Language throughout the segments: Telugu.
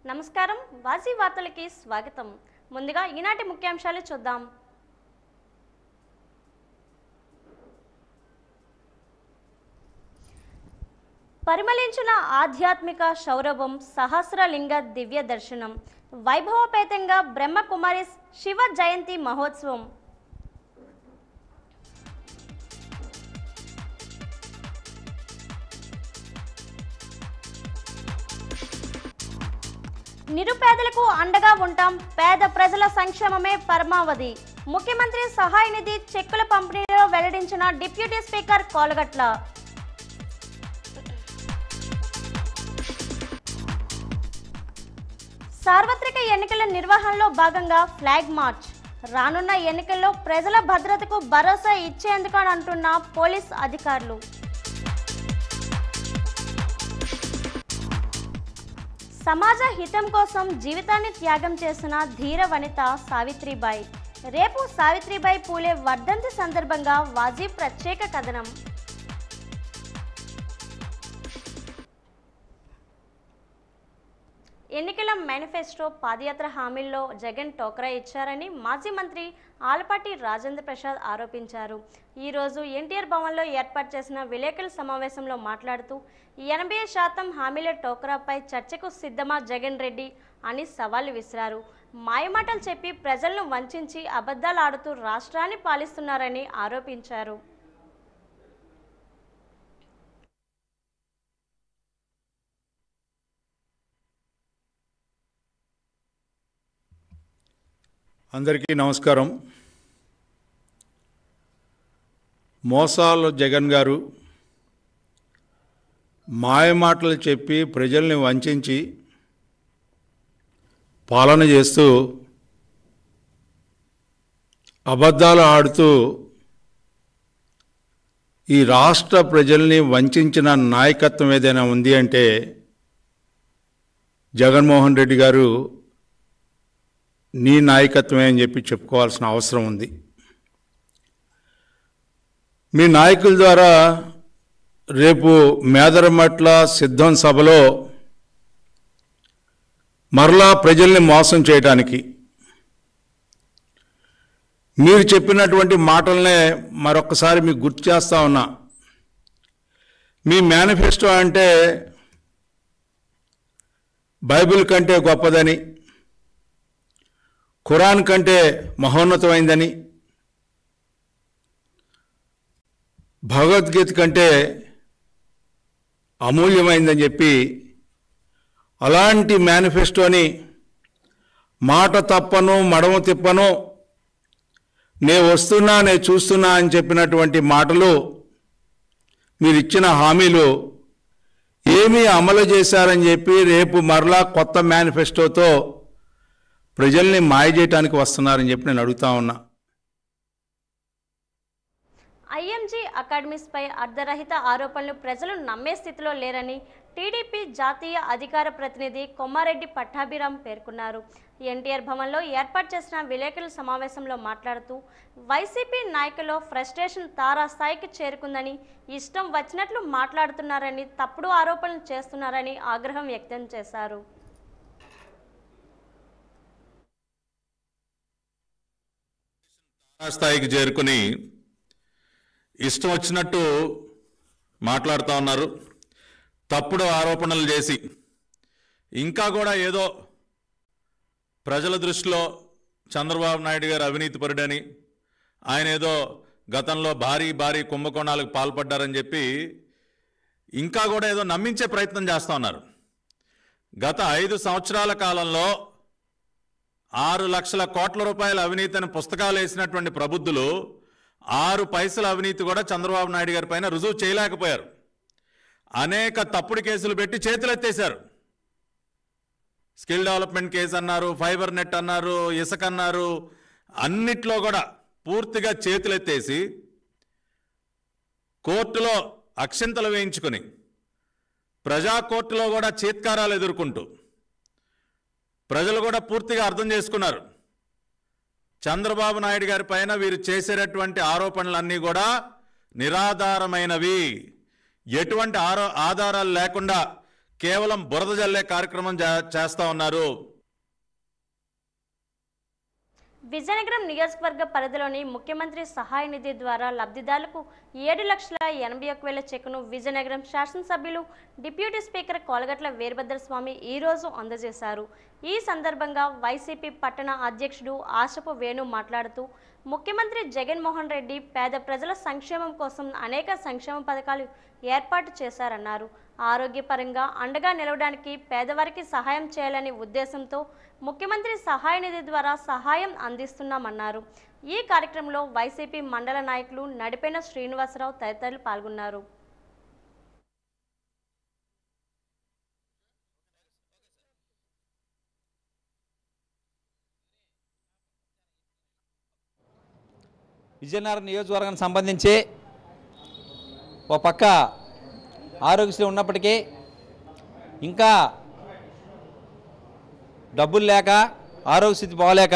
నమస్కారం, వాజీ వార్తలకి స్వాగతం. ముందుగా ఈనాటి ముఖ్యాంశాలు చూద్దాం. పరిమళించిన ఆధ్యాత్మిక సౌరభం, సహస్రలింగ దివ్య దర్శనం, వైభవపేతంగా బ్రహ్మకుమారి శివ జయంతి మహోత్సవం. నిరుపేదలకు అండగా ఉంటాం, పేద ప్రజల సంక్షేమమే పరమావధి. ముఖ్యమంత్రి సహాయ నిధి చెక్కుల పంపిణీలో వెల్లడించిన డిప్యూటీ స్పీకర్ కోలగట్ల. సార్వత్రిక ఎన్నికల నిర్వహణలో భాగంగా ఫ్లాగ్ మార్చ్. రానున్న ఎన్నికల్లో ప్రజల భద్రతకు భరోసా ఇచ్చేందుకు అంటున్న పోలీస్ అధికారులు. సమాజ హితం కోసం జీవితాన్ని త్యాగం చేసిన ధీర వనిత సావిత్రిబాయి. రేపు సావిత్రిబాయి పూలే వర్ధంతి సందర్భంగా వాజీ ప్రత్యేక కథనం. ఎన్నికల మేనిఫెస్టో పాదయాత్ర హామీల్లో జగన్ టోకరా ఇచ్చారని మాజీ మంత్రి ఆలపాటి రాజేంద్ర ప్రసాద్ ఆరోపించారు. ఈరోజు ఎన్టీఆర్ భవన్లో ఏర్పాటు చేసిన విలేకరుల సమావేశంలో మాట్లాడుతూ 80% హామీల టోకరాపై చర్చకు సిద్ధమా జగన్ రెడ్డి అని సవాల్ విసిరారు. మాయమాటలు చెప్పి ప్రజలను వంచించి అబద్ధాలు ఆడుతూ రాష్ట్రాన్ని పాలిస్తున్నారని ఆరోపించారు. అందరికీ నమస్కారం. మోసాలు జగన్ గారు మాయమాటలు చెప్పి ప్రజల్ని వంచించి పాలన చేస్తూ అబద్ధాలు ఆడుతూ ఈ రాష్ట్ర ప్రజల్ని వంచిన నాయకత్వం ఏదైనా ఉంది అంటే జగన్మోహన్ రెడ్డి గారు నీ నాయకత్వమే అని చెప్పి చెప్పుకోవాల్సిన అవసరం ఉంది. మీ నాయకుల ద్వారా రేపు మేదరమట్ల సిద్ధం సభలో మరలా ప్రజల్ని మోసం చేయడానికి మీరు చెప్పినటువంటి మాటలనే మరొకసారి మీకు గుర్తు చేస్తా ఉన్నా. మీ మేనిఫెస్టో అంటే బైబిల్ కంటే గొప్పదని, ఖురాన్ కంటే మహోన్నతమైందని, భగవద్గీత కంటే అమూల్యమైందని చెప్పి అలాంటి మేనిఫెస్టోని మాట తప్పను మడమ తిప్పను, నే వస్తున్నా నే చూస్తున్నా అని చెప్పినటువంటి మాటలు, మీరు ఇచ్చిన హామీలు ఏమీ అమలు చేశారని చెప్పి రేపు మరలా కొత్త మేనిఫెస్టోతో ప్రజల్ని మాయ చేయడానికి వస్తున్నారని చెప్పి నేను అడుగుతా ఉన్నా. ఐఎంజీ అకాడమీస్పై అర్ధరహిత ఆరోపణలు ప్రజలు నమ్మే స్థితిలో లేరని టీడీపీ జాతీయ అధికార ప్రతినిధి కొమ్మారెడ్డి పట్టాభిరామ్ పేర్కొన్నారు. ఎన్టీఆర్ భవన్లో ఏర్పాటు చేసిన విలేకరుల సమావేశంలో మాట్లాడుతూ వైసీపీ నాయకుల్లో ఫ్రస్ట్రేషన్ తారాస్థాయికి చేరుకుందని, ఇష్టం వచ్చినట్లు మాట్లాడుతున్నారని, తప్పుడు ఆరోపణలు చేస్తున్నారని ఆగ్రహం వ్యక్తం చేశారు. స్థాయికి చేరుకుని ఇష్టం వచ్చినట్టు మాట్లాడుతూ ఉన్నారు. తప్పుడు ఆరోపణలు చేసి ఇంకా కూడా ఏదో ప్రజల దృష్టిలో చంద్రబాబు నాయుడు గారు అవినీతిపరుడని, ఆయన ఏదో గతంలో భారీ కుంభకోణాలకు పాల్పడ్డారని చెప్పి ఇంకా కూడా ఏదో నమ్మించే ప్రయత్నం చేస్తూ ఉన్నారు. గత 5 సంవత్సరాల కాలంలో 6 లక్షల కోట్ల రూపాయల అవినీతిని పుస్తకాలు వేసినటువంటి ప్రబుద్ధులు 6 పైసల అవినీతి కూడా చంద్రబాబు నాయుడు గారి పైన రుజువు చేయలేకపోయారు. అనేక తప్పుడు కేసులు పెట్టి చేతులెత్తేశారు. స్కిల్ డెవలప్మెంట్ కేసు అన్నారు, ఫైబర్ నెట్ అన్నారు, ఇసుక అన్నారు, అన్నిట్లో కూడా పూర్తిగా చేతులెత్తేసి కోర్టులో అక్షింతలు వేయించుకొని ప్రజా కోర్టులో కూడా చీత్కారాలు ఎదుర్కొంటూ ప్రజలు కూడా పూర్తిగా అర్థం చేసుకున్నారు. చంద్రబాబు నాయుడు గారి పైన వీరు చేసేటటువంటి ఆరోపణలన్నీ కూడా నిరాధారమైనవి, ఎటువంటి ఆధారాలు లేకుండా కేవలం బురద జల్లే కార్యక్రమం చేస్తూ ఉన్నారు. విజయనగరం నియోజకవర్గ పరిధిలోని ముఖ్యమంత్రి సహాయ నిధి ద్వారా లబ్ధిదారులకు 7,81,000 చెక్కును విజయనగరం శాసనసభ్యులు డిప్యూటీ స్పీకర్ కోలగట్ల వీరభద్రస్వామి ఈరోజు అందజేశారు. ఈ సందర్భంగా వైసీపీ పట్టణ అధ్యక్షుడు ఆశపు వేణు మాట్లాడుతూ ముఖ్యమంత్రి జగన్మోహన్ రెడ్డి పేద ప్రజల సంక్షేమం కోసం అనేక సంక్షేమ పథకాలు ఏర్పాటు చేశారన్నారు. ఆరోగ్యపరంగా అండగా నిలవడానికి పేదవారికి సహాయం చేయాలనే ఉద్దేశంతో ముఖ్యమంత్రి సహాయ నిధి ద్వారా సహాయం అందిస్తున్నామన్నారు. ఈ కార్యక్రమంలో వైసీపీ మండల నాయకులు నడిపేన శ్రీనివాసరావు తదితరులు పాల్గొన్నారు. విజయనగరం నియోజకవర్గానికి సంబంధించి ఓ పక్క ఆరోగ్యశ్రీ ఉన్నప్పటికీ ఇంకా డబ్బులు లేక ఆరోగ్యస్థితి బాగోలేక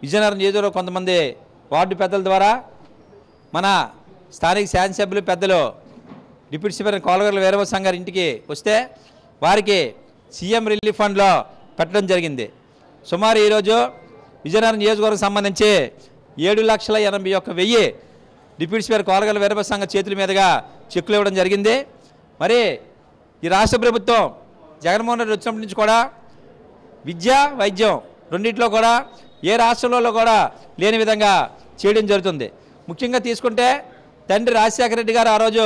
విజయనగరం నియోజకవర్గం కొంతమంది వార్డు పెద్దల ద్వారా మన స్థానిక శాసనసభ్యులు పెద్దలు డిప్యూటీ స్పీకర్ కోలగట్ల వీరభద్రస్వామి గారి ఇంటికి వస్తే వారికి సీఎం రిలీఫ్ ఫండ్లో పెట్టడం జరిగింది. సుమారు ఈరోజు విజయనగరం నియోజకవర్గం సంబంధించి 7,81,000 డిప్యూటీ స్పీకర్ కోలగట్ల వీరభద్రస్వామి గారి చేతుల మీదుగా చెక్కులు ఇవ్వడం జరిగింది. మరి ఈ రాష్ట్ర ప్రభుత్వం జగన్మోహన్ రెడ్డి వచ్చినప్పటి నుంచి కూడా విద్య వైద్యం రెండింటిలో కూడా ఏ రాష్ట్రంలో కూడా లేని విధంగా చేయడం జరుగుతుంది. ముఖ్యంగా తీసుకుంటే తండ్రి రాజశేఖర రెడ్డి గారు ఆ రోజు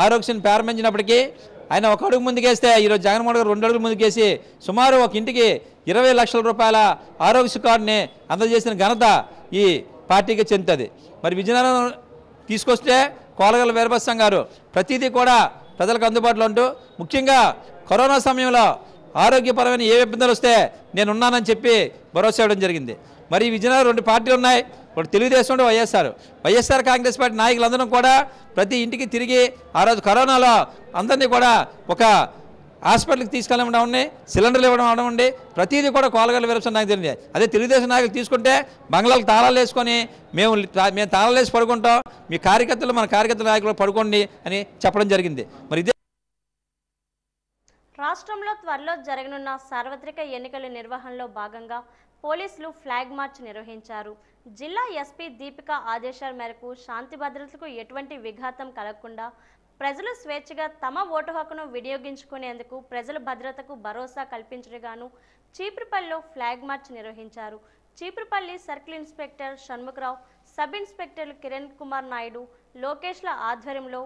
ఆరోగ్యశ్రీని ప్రారంభించినప్పటికీ ఆయన ఒక అడుగు ముందుకేస్తే ఈరోజు జగన్మోహన్ గారు 2 అడుగులు ముందుకేసి సుమారు ఒక ఇంటికి 20 లక్షల రూపాయల ఆరోగ్యశ్రీ కార్డుని అందజేసిన ఘనత ఈ పార్టీకి చెందుతుంది. మరి విజయనగరం తీసుకొస్తే కోలగట్ల వీరభద్రస్వామి గారు ప్రతిదీ కూడా ప్రజలకు అందుబాటులో ఉంటూ ముఖ్యంగా కరోనా సమయంలో ఆరోగ్యపరమైన ఏ ఇబ్బందులు వస్తే నేనున్నానని చెప్పి భరోసా ఇవ్వడం జరిగింది. మరి విజయనగరం 2 పార్టీలు ఉన్నాయి, ఒకటి తెలుగుదేశం వైఎస్ఆర్ కాంగ్రెస్ పార్టీ నాయకులందరం కూడా ప్రతి ఇంటికి తిరిగి ఆ రోజు కరోనాలో అందరినీ కూడా ఒక హాస్పిటల్కి తీసుకెళ్ళడం ఉండి సిలిండర్లు ఇవ్వడం అవడం ప్రతిదీ కూడా కోలగట్ల వీరభద్రస్వామి నాకు జరిగింది. అదే తెలుగుదేశం నాయకులు తీసుకుంటే బంగ్లాలకు తాళాలు వేసుకొని మేము తాళాలు వేసి పడుకుంటాం, మీ కార్యకర్తలు మన కార్యకర్తల నాయకులు పడుకోండి అని చెప్పడం జరిగింది. మరి ఇదే రాష్ట్రంలో త్వరలో జరగనున్న సార్వత్రిక ఎన్నికల నిర్వహణలో భాగంగా పోలీసులు ఫ్లాగ్ మార్చ్ నిర్వహించారు. జిల్లా ఎస్పీ దీపిక ఆదేశాల మేరకు శాంతి భద్రతలకు ఎటువంటి విఘాతం కలగకుండా ప్రజలు స్వేచ్ఛగా తమ ఓటు హక్కును వినియోగించుకునేందుకు ప్రజల భద్రతకు భరోసా కల్పించగాను చీపురుపల్లిలో ఫ్లాగ్ మార్చ్ నిర్వహించారు. Cheepurupalli circle inspector Shanmukharao, sub ఇన్స్పెక్టర్లు కిరణ్ కుమార్ నాయుడు, లోకేష్ల ఆధ్వర్యంలో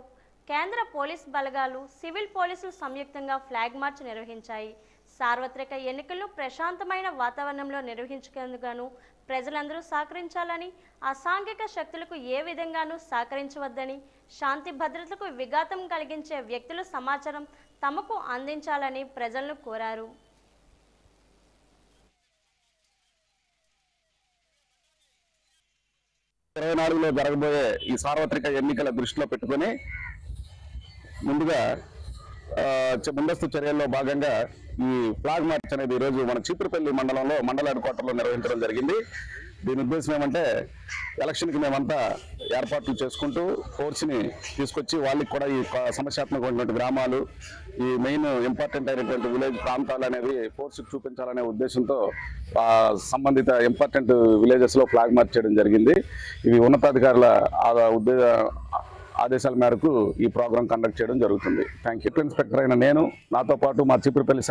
కేంద్ర పోలీస్ బలగాలు, సివిల్ పోలీసులు సంయుక్తంగా ఫ్లాగ్ మార్చ్ నిర్వహించాయి. సార్వత్రిక ఎన్నికలను ప్రశాంతమైన వాతావరణంలో నిర్వహించుకునేందుకు ప్రజలందరూ సహకరించాలని, అసాంఘిక శక్తులకు ఏ విధంగానూ సహకరించవద్దని, శాంతి భద్రతలకు విఘాతం కలిగించే వ్యక్తుల సమాచారం తమకు అందించాలని ప్రజలను కోరారు. జరగబోయే ఈ సార్వత్రిక ఎన్నికల దృష్టిలో పెట్టుకుని ముందుగా ముందస్తు చర్యల్లో భాగంగా ఈ ఫ్లాగ్ మార్చ్ అనేది ఈరోజు మన చీపురుపల్లి మండలంలో మండల హెడ్ క్వార్టర్లో నిర్వహించడం జరిగింది. దీని ఉద్దేశం ఏమంటే ఎలక్షన్కి మేమంతా ఏర్పాట్లు చేసుకుంటూ ఫోర్స్ని తీసుకొచ్చి వాళ్ళకి కూడా ఈ సమస్యాత్మకమైనటువంటి గ్రామాలు, ఈ మెయిన్ ఇంపార్టెంట్ అయినటువంటి విలేజ్ ప్రాంతాలు అనేవి ఫోర్స్కి చూపించాలనే ఉద్దేశంతో సంబంధిత ఇంపార్టెంట్ విలేజెస్లో ఫ్లాగ్ మార్చ్ చేయడం జరిగింది. ఇవి ఉన్నతాధికారుల ఆదేశాల మేరకు ఈ ప్రోగ్రాం కండక్ట్ చేయడం జరుగుతుంది. Thank you. ఇన్స్పెక్టర్ అయిన నేను, నాతో పాటు మా చీపురుపల్లి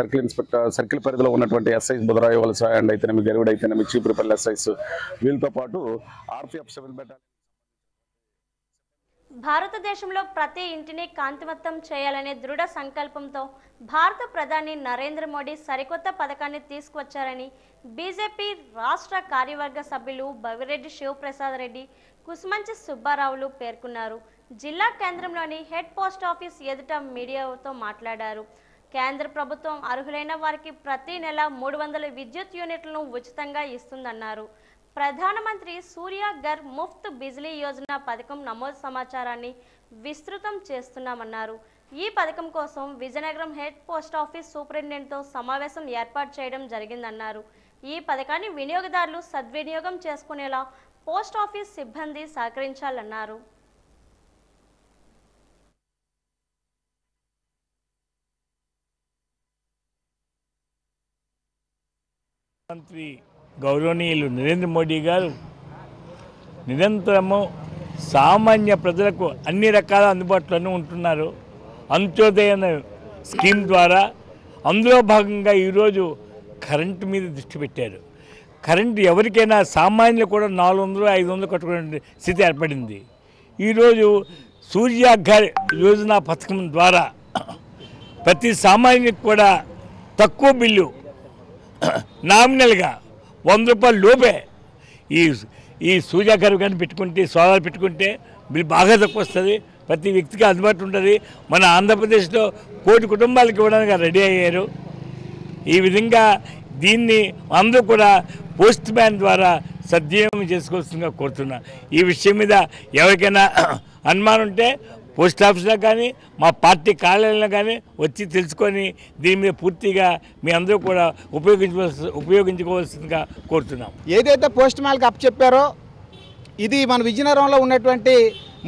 సర్కిల్ పరిధిలో ఉన్నటువంటి ఎస్ఐస్ బుధరాయ వలస అండ్ అయితేనేమి గరివిడ అయితేనేమి చీపురుపల్లి ఎస్ఐస్ వీళ్ళతో పాటు ఆర్పీఎఫ్ 7 బెటాలియన్. భారతదేశంలో ప్రతి ఇంటిని కాంతివంతం చేయాలనే దృఢ సంకల్పంతో భారత ప్రధాని నరేంద్ర మోడీ సరికొత్త పథకాన్ని తీసుకువచ్చారని బీజేపీ రాష్ట్ర కార్యవర్గ సభ్యులు భవిరెడ్డి శివప్రసాద్ రెడ్డి, కుసుమంచి సుబ్బారావులు పేర్కొన్నారు. జిల్లా కేంద్రంలోని హెడ్ పోస్ట్ ఆఫీస్ ఎదుట మీడియాతో మాట్లాడారు. కేంద్ర ప్రభుత్వం అర్హులైన వారికి ప్రతి నెల 300 విద్యుత్ యూనిట్లను ఉచితంగా ఇస్తుందన్నారు. ప్రధానమంత్రి సూర్య ఘర్ ముఫ్త్ బిజ్లీ యోజన పథకం నమోదు సమాచారాన్ని విస్తృతం చేస్తున్నామన్నారు. ఈ పథకం కోసం విజయనగరం హెడ్ పోస్ట్ ఆఫీస్ సూపరింటెండెంట్తో సమావేశం ఏర్పాటు చేయడం జరిగిందన్నారు. ఈ పథకాన్ని వినియోగదారులు సద్వినియోగం చేసుకునేలా పోస్ట్ ఆఫీస్ సిబ్బంది సహకరించాలన్నారు. మంత్రి గౌరవనీయులు నరేంద్ర మోడీ గారు నిరంతరము సామాన్య ప్రజలకు అన్ని రకాల అందుబాటులోనే ఉంటున్నారు. అంత్యోదయ స్కీమ్ ద్వారా అందులో భాగంగా ఈరోజు కరెంటు మీద దృష్టి పెట్టారు. కరెంటు ఎవరికైనా సామాన్యులు కూడా 400-500 కట్టుకునే స్థితి ఏర్పడింది. ఈరోజు సూర్య ఘర్ యోజన పథకం ద్వారా ప్రతి సామాన్యునికి కూడా తక్కువ బిల్లు నామినల్గా 100 రూపాయల లోపే ఈ సూర్య ఘర్ కానీ పెట్టుకుంటే, సోలార్ పెట్టుకుంటే బిల్ బాగా తక్కువ వస్తుంది. ప్రతి వ్యక్తికి అందుబాటు ఉంటుంది. మన ఆంధ్రప్రదేశ్లో 1 కోటి కుటుంబాలకు ఇవ్వడానికి రెడీ అయ్యారు. ఈ విధంగా దీన్ని అందరూ కూడా పోస్ట్ మ్యాన్ ద్వారా సద్వినియోగం చేసుకోవాల్సిందిగా కోరుతున్నా. ఈ విషయం మీద ఎవరికైనా అనుమానం ఉంటే పోస్ట్ ఆఫీస్లో కానీ మా పార్టీ కార్యాలయంలో కానీ వచ్చి తెలుసుకొని దీని మీద పూర్తిగా మీ అందరూ కూడా ఉపయోగించుకోవాల్సిందిగా కోరుతున్నాం. ఏదైతే పోస్ట్ మ్యాన్కి అప్పచెప్పారో ఇది మన విజయనగరంలో ఉన్నటువంటి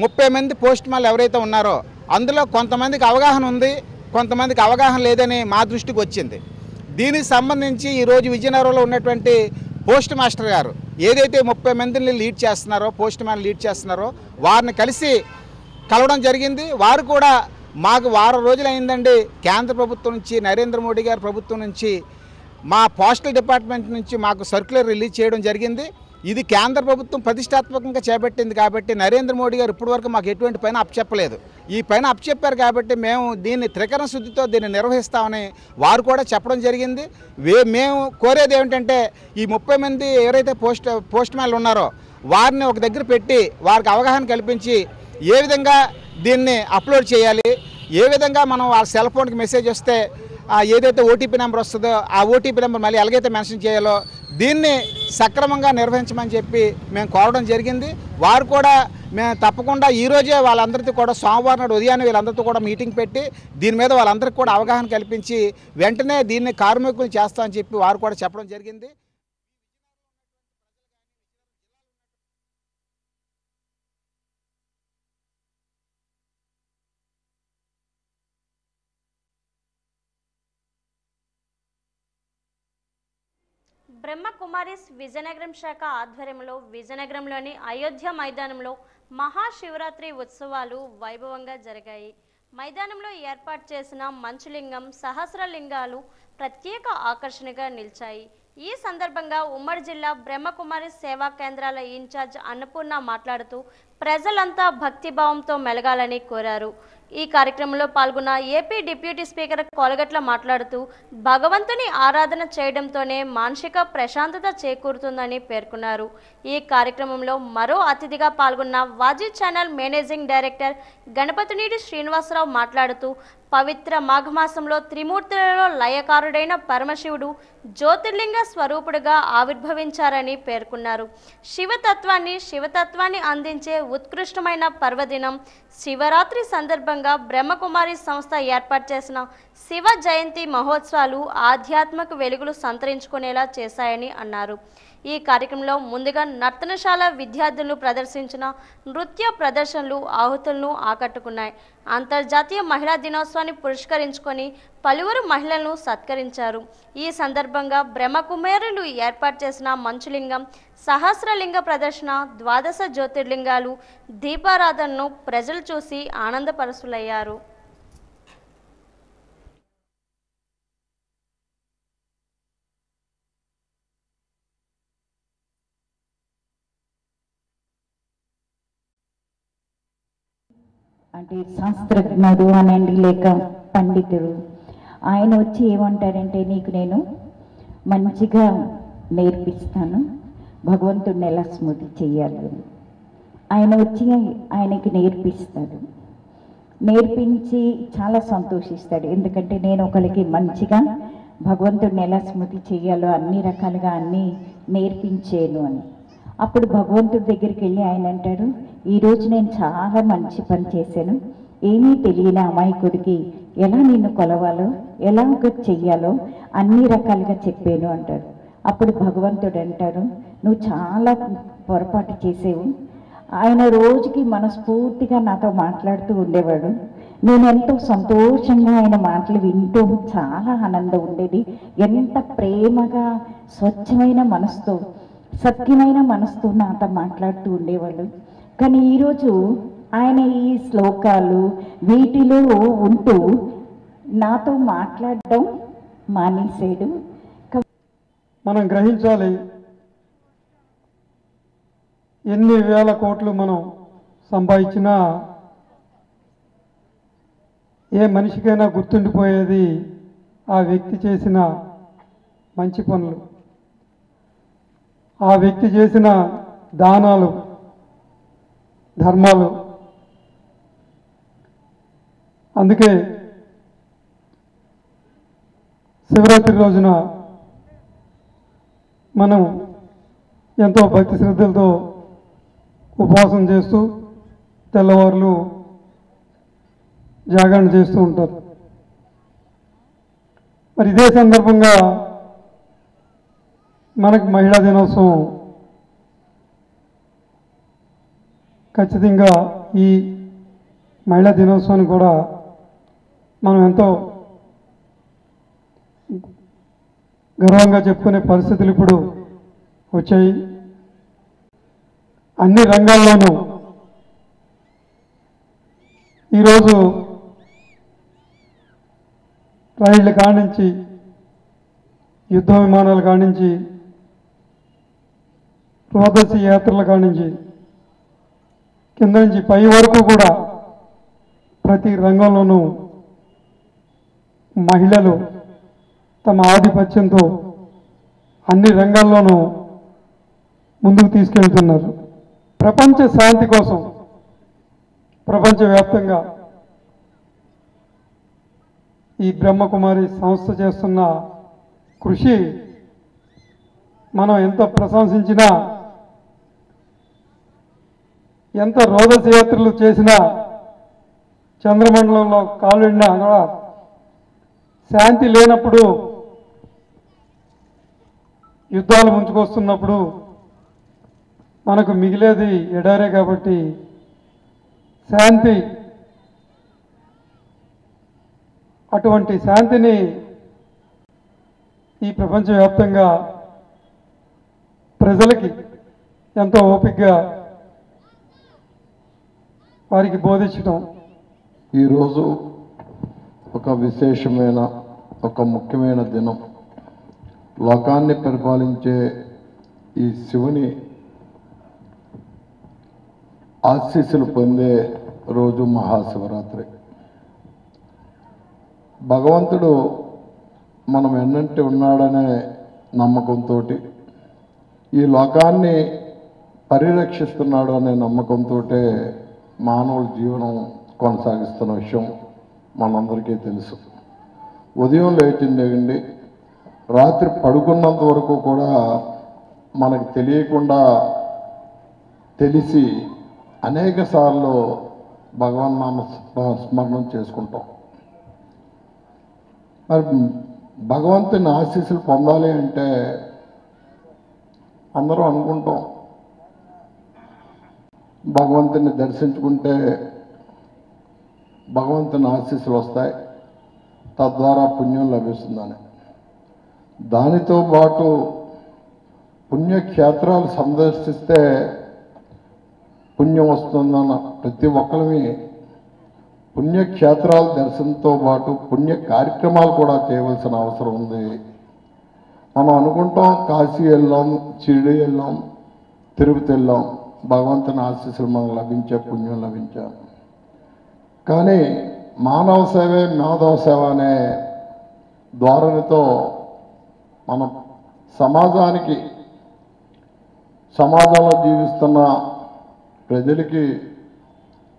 30 మంది పోస్ట్ మ్యాన్లు ఎవరైతే ఉన్నారో అందులో కొంతమందికి అవగాహన ఉంది, కొంతమందికి అవగాహన లేదని మా దృష్టికి వచ్చింది. దీనికి సంబంధించి ఈరోజు విజయనగరంలో ఉన్నటువంటి పోస్ట్ మాస్టర్ గారు ఏదైతే 30 మందిని లీడ్ చేస్తున్నారో, పోస్ట్ మ్యాన్ లీడ్ చేస్తున్నారో వారిని కలవడం జరిగింది. వారు కూడా మాకు వారం రోజులు అయిందండి కేంద్ర ప్రభుత్వం నుంచి, నరేంద్ర మోడీ గారి ప్రభుత్వం నుంచి, మా పోస్టల్ డిపార్ట్మెంట్ నుంచి మాకు సర్క్యులర్ రిలీజ్ చేయడం జరిగింది. ఇది కేంద్ర ప్రభుత్వం ప్రతిష్టాత్మకంగా చేపట్టింది కాబట్టి నరేంద్ర మోడీ గారు ఇప్పటివరకు మాకు ఎటువంటి పైన అప్పచెప్పలేదు. ఈ పైన అప్పచెప్పారు కాబట్టి మేము దీన్ని త్రికరణ శుద్ధితో దీన్ని నిర్వహిస్తామని వారు కూడా చెప్పడం జరిగింది. మేము కోరేది ఏమిటంటే ఈ 30 మంది ఎవరైతే పోస్ట్ మ్యాన్లు ఉన్నారో వారిని ఒక దగ్గర పెట్టి వారికి అవగాహన కల్పించి ఏ విధంగా దీన్ని అప్లోడ్ చేయాలి, ఏ విధంగా మనం వాళ్ళ సెల్ ఫోన్కి మెసేజ్ వస్తే ఏదైతే ఓటీపీ నెంబర్ వస్తుందో ఆ ఓటీపీ నెంబర్ మళ్ళీ ఎలాగైతే మెన్షన్ చేయాలో దీన్ని సక్రమంగా నిర్వహించమని చెప్పి మేము కోరడం జరిగింది. వారు కూడా మేము తప్పకుండా ఈరోజే వాళ్ళందరితో కూడా సోమవారం నాడు ఉదయాన్నే వీళ్ళందరితో కూడా మీటింగ్ పెట్టి దీని మీద వాళ్ళందరికీ కూడా అవగాహన కల్పించి వెంటనే దీన్ని కార్మికులు చేస్తామని చెప్పి వారు కూడా చెప్పడం జరిగింది. బ్రహ్మకుమారిస్ విజయనగరం శాఖ ఆధ్వర్యంలో విజయనగరంలోని అయోధ్య మైదానంలో మహాశివరాత్రి ఉత్సవాలు వైభవంగా జరిగాయి. మైదానంలో ఏర్పాటు చేసిన మంచులింగం, సహస్రలింగాలు ప్రత్యేక ఆకర్షణగా నిలిచాయి. ఈ సందర్భంగా ఉమ్మడి జిల్లా బ్రహ్మకుమారి సేవా కేంద్రాల ఇన్ఛార్జ్ అన్నపూర్ణ మాట్లాడుతూ ప్రజలంతా భక్తిభావంతో మెలగాలని కోరారు. ఈ కార్యక్రమంలో పాల్గొన్న ఏపీ డిప్యూటీ స్పీకర్ కోలగట్ల మాట్లాడుతూ భగవంతుని ఆరాధన చేయడంతోనే మానసిక ప్రశాంతత చేకూరుతుందని పేర్కొన్నారు. ఈ కార్యక్రమంలో మరో అతిథిగా పాల్గొన్న వాజీ ఛానల్ మేనేజింగ్ డైరెక్టర్ గణపతినీటి శ్రీనివాసరావు మాట్లాడుతూ పవిత్ర మాఘమాసంలో త్రిమూర్తులలో లయకారుడైన పరమశివుడు జ్యోతిర్లింగ స్వరూపుడుగా ఆవిర్భవించారని పేర్కొన్నారు. శివతత్వాన్ని అందించే ఉత్కృష్టమైన పర్వదినం శివరాత్రి సందర్భంగా బ్రహ్మకుమారి సంస్థ ఏర్పాటు చేసిన శివ జయంతి మహోత్సవాలు ఆధ్యాత్మిక వెలుగులు సంతరించుకునేలా చేశాయని అన్నారు. ఈ కార్యక్రమంలో ముందుగా నర్తనశాల విద్యార్థులు ప్రదర్శించిన నృత్య ప్రదర్శనలు ఆహుతులను ఆకట్టుకున్నాయి. అంతర్జాతీయ మహిళా దినోత్సవాన్ని పురస్కరించుకొని పలువురు మహిళలను సత్కరించారు. ఈ సందర్భంగా బ్రహ్మకుమారులు ఏర్పాటు చేసిన మంచులింగం, సహస్రలింగ ప్రదర్శన, 12 జ్యోతిర్లింగాలు, దీపారాధనను ప్రజలు చూసి ఆనందపరచులయ్యారు. అంటే శాస్త్రజ్ఞుడు అనండి లేక పండితుడు ఆయన వచ్చి ఏమంటారంటే నీకు నేను మంచిగా నేర్పిస్తాను, భగవంతుడిని ఎలా స్మృతి చెయ్యాలి అని ఆయన వచ్చి ఆయనకి నేర్పిస్తాడు. నేర్పించి చాలా సంతోషిస్తాడు. ఎందుకంటే నేను ఒకరికి మంచిగా భగవంతుడిని ఎలా స్మృతి చెయ్యాలో అన్ని రకాలుగా అన్నీ నేర్పించాను అని. అప్పుడు భగవంతుడి దగ్గరికి వెళ్ళి ఆయన అంటాడు, ఈరోజు నేను చాలా మంచి పని చేశాను, ఏమీ తెలియని అమాయకుడికి ఎలా నిన్ను కొలవాలో ఎలా ఒకటి చెయ్యాలో అన్ని రకాలుగా చెప్పాను అంటాడు. అప్పుడు భగవంతుడు అంటాడు, నువ్వు చాలా పొరపాటు చేసేవు. ఆయన రోజుకి మనస్ఫూర్తిగా నాతో మాట్లాడుతూ ఉండేవాడు. నేను ఎంతో సంతోషంగా ఆయన మాటలు వింటూ చాలా ఆనందం ఉండేది. ఎంత ప్రేమగా స్వచ్ఛమైన మనసుతో సత్యమైన మనసుతో నాతో మాట్లాడుతూ ఉండేవాళ్ళు. కానీ ఈరోజు ఆయన ఈ శ్లోకాలు వీటిలో ఉంటూ నాతో మాట్లాడడం మానేశాడు. మనం గ్రహించాలి, ఎన్ని వేల కోట్లు మనం సంపాదించినా ఏ మనిషికైనా గుర్తుండిపోయేది ఆ వ్యక్తి చేసిన మంచి పనులు, ఆ వ్యక్తి చేసిన దానాలు ధర్మాలు. అందుకే శివరాత్రి రోజున మనం ఎంతో భక్తి శ్రద్ధలతో ఉపవాసం చేస్తూ తెల్లవారులు జాగరణ చేస్తూ ఉంటారు. మరి ఇదే సందర్భంగా మనకు మహిళా దినోత్సవం ఖచ్చితంగా ఈ మహిళా దినోత్సవాన్ని కూడా మనం ఎంతో గర్వంగా చెప్పుకునే పరిస్థితులు ఇప్పుడు వచ్చాయి. అన్ని రంగాల్లోనూ ఈరోజు రైళ్ల కానించి యుద్ధ విమానాల కానించి రోదసి యాత్రల కానించి కింద నుంచి పై వరకు కూడా ప్రతి రంగంలోనూ మహిళలు తమ ఆధిపత్యంతో అన్ని రంగాల్లోనూ ముందుకు తీసుకెళ్తున్నారు. ప్రపంచ శాంతి కోసం ప్రపంచవ్యాప్తంగా ఈ బ్రహ్మకుమారి సంస్థ చేస్తున్న కృషి మనం ఎంత ప్రశంసించినా, ఎంత రోదసి యాత్రలు చేసినా, చంద్రమండలంలో కాలుడినా కూడా శాంతి లేనప్పుడు, యుద్ధాలు ముంచుకొస్తున్నప్పుడు మనకు మిగిలేది ఎడారే. కాబట్టి శాంతి, అటువంటి శాంతిని ఈ ప్రపంచవ్యాప్తంగా ప్రజలకి ఎంతో ఓపికగా వారికి బోధించడం. ఈరోజు ఒక విశేషమైన ఒక ముఖ్యమైన దినం. లోకాన్ని పరిపాలించే ఈ శివుని ఆశీస్సులు పొందే రోజు మహాశివరాత్రి. భగవంతుడు మనం ఎన్నంటి ఉన్నాడనే నమ్మకంతో, ఈ లోకాన్ని పరిరక్షిస్తున్నాడు అనే నమ్మకంతో మానవుల జీవనం కొనసాగిస్తున్న విషయం మనందరికీ తెలుసు. ఉదయం లేచిందేయండి రాత్రి పడుకున్నంత వరకు కూడా మనకు తెలియకుండా తెలిసి అనేక సార్లు భగవన్నామ స్మరణం చేసుకుంటాం. మరి భగవంతుని ఆశీస్సులు పొందాలి అంటే అందరూ అనుకుంటాం, భగవంతుని దర్శించుకుంటే భగవంతుని ఆశీస్సులు వస్తాయి, తద్వారా పుణ్యం లభిస్తుందని. దానితో పాటు పుణ్యక్షేత్రాలు సందర్శిస్తే పుణ్యం వస్తుందన్న ప్రతి ఒక్కరిని పుణ్యక్షేత్రాల దర్శనంతో పాటు పుణ్య కార్యక్రమాలు కూడా చేయవలసిన అవసరం ఉంది. మనం అనుకుంటాం కాశీ వెళ్ళాం, షిరిడి వెళ్ళాం, తిరుపతి వెళ్ళాం, భగవంతుని ఆశీస్సులు మనకు లభించే పుణ్యం లభించాం. కానీ మానవ సేవే మాధవ సేవ అనే ధోరణితో మనం సమాజంలో జీవిస్తున్న ప్రజలకి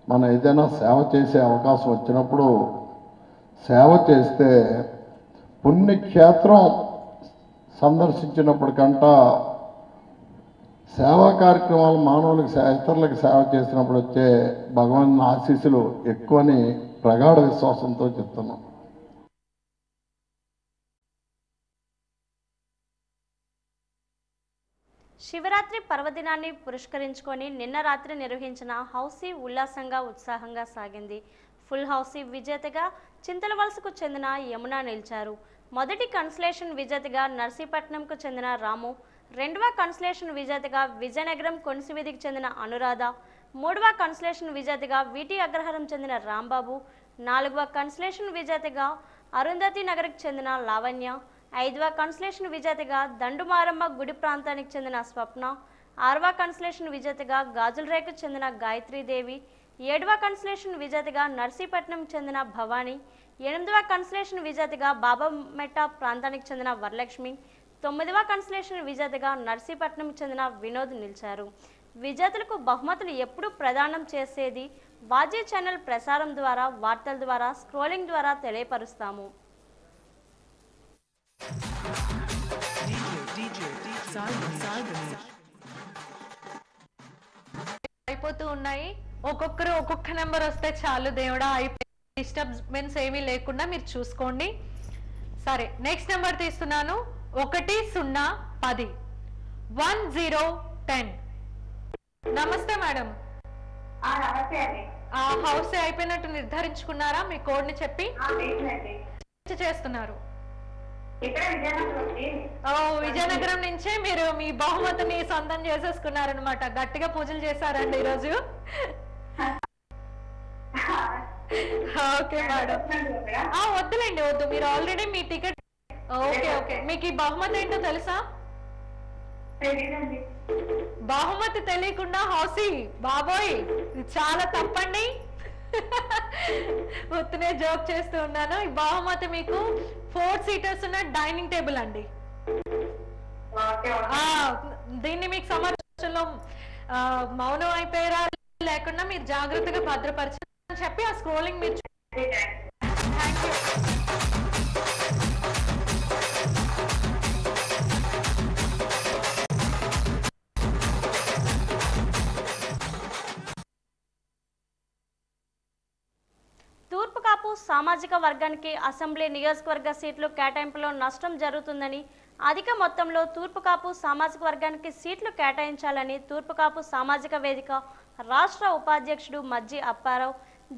మనం ఏదైనా సేవ చేసే అవకాశం వచ్చినప్పుడు సేవ చేస్తే పుణ్యక్షేత్రం సందర్శించినప్పటికంట సేవా కార్యక్రమాలు మానవులకు ఇతరులకు సేవ చేసినప్పుడు వచ్చే భగవంతుని ఆశీస్సులు ఎక్కువని ప్రగాఢ విశ్వాసంతో చెప్తున్నాం. శివరాత్రి పర్వదినాన్ని పురస్కరించుకొని నిన్న రాత్రి నిర్వహించిన హౌసీ ఉల్లాసంగా ఉత్సాహంగా సాగింది. ఫుల్ హౌసీ విజేతగా చింతలవలసకు చెందిన యమున నిలిచారు. మొదటి కన్సలేషన్ విజేతగా నర్సీపట్నంకు చెందిన రాము, రెండవ కన్సలేషన్ విజేతగా విజయనగరం కొనిసివీధికి చెందిన అనురాధ, మూడవ కన్సలేషన్ విజేతగా వీటి అగ్రహారం చెందిన రాంబాబు, నాలుగవ కన్సలేషన్ విజేతగా అరుంధతి నగర్కి చెందిన లావణ్య, ఐదవ కన్సలేషన్ విజేతగా దండుమారమ్మ గుడి ప్రాంతానికి చెందిన స్వప్న, ఆరవ కన్సలేషన్ విజేతగా గాజులరేకు చెందిన గాయత్రీదేవి, ఏడవ కన్సలేషన్ విజేతగా నర్సీపట్నంకి చెందిన భవానీ, ఎనిమిదవ కన్సలేషన్ విజేతగా బాబామెట్ట ప్రాంతానికి చెందిన వరలక్ష్మి, తొమ్మిదవ కన్సలేషన్ విజేతగా నర్సీపట్నంకి చెందిన వినోద్ నిలిచారు. విజేతలకు బహుమతులు ఎప్పుడు ప్రదానం చేసేది వాజీ ఛానల్ ప్రసారం ద్వారా, వార్తల ద్వారా, స్క్రోలింగ్ ద్వారా తెలియపరుస్తాము. అయిపోతూ ఉన్నాయి. ఒక్కొక్కరు ఒక్కొక్క నెంబర్ వస్తే చాలు దేవుడా, డిస్టర్బెన్స్ ఏమీ లేకుండా మీరు చూసుకోండి. సరే, నెక్స్ట్ నెంబర్ తీస్తున్నాను. 1010 1010. నమస్తే మేడం. హౌస్ అయిపోయినట్టు నిర్ధారించుకున్నారా? మీ కోడ్ ని చెప్పి చేస్తున్నారు. విజయనగరం నుంచే మీరు మీ బహుమతిని సొంతం చేసేసుకున్నారనమాట. గట్టిగా పూజలు చేశారండి ఈరోజు. Okay madam. వద్దులేండి, వద్దు. మీరు ఆల్రెడీ మీ టికెట్. Okay okay. మీకు ఈ బహుమతి ఏంటో తెలుసా? బహుమతి తెలియకుండా హౌసీ బాబోయ్, చాలా తప్పండి. ఉత్తనే జోక్ చేస్తూ ఉన్నాను. ఈ బహుమతి మీకు 4 సీటర్స్ ఉన్న డైనింగ్ టేబుల్ అండి. దీన్ని మీకు సమర్చంలో మౌనం అయిపోయారా లేకుండా మీరు జాగ్రత్తగా భద్రపరచని చెప్పి ఆ స్క్రోలింగ్ మీరు. Thank you. తూర్పు కాపు సామాజిక వర్గానికి అసెంబ్లీ నియోజకవర్గ సీట్లు కేటాయింపులో నష్టం జరుగుతుందని, అధిక మొత్తంలో తూర్పు కాపు సామాజిక వర్గానికి సీట్లు కేటాయించాలని తూర్పు కాపు సామాజిక వేదిక రాష్ట్ర ఉపాధ్యక్షుడు మజ్జి అప్పారావు,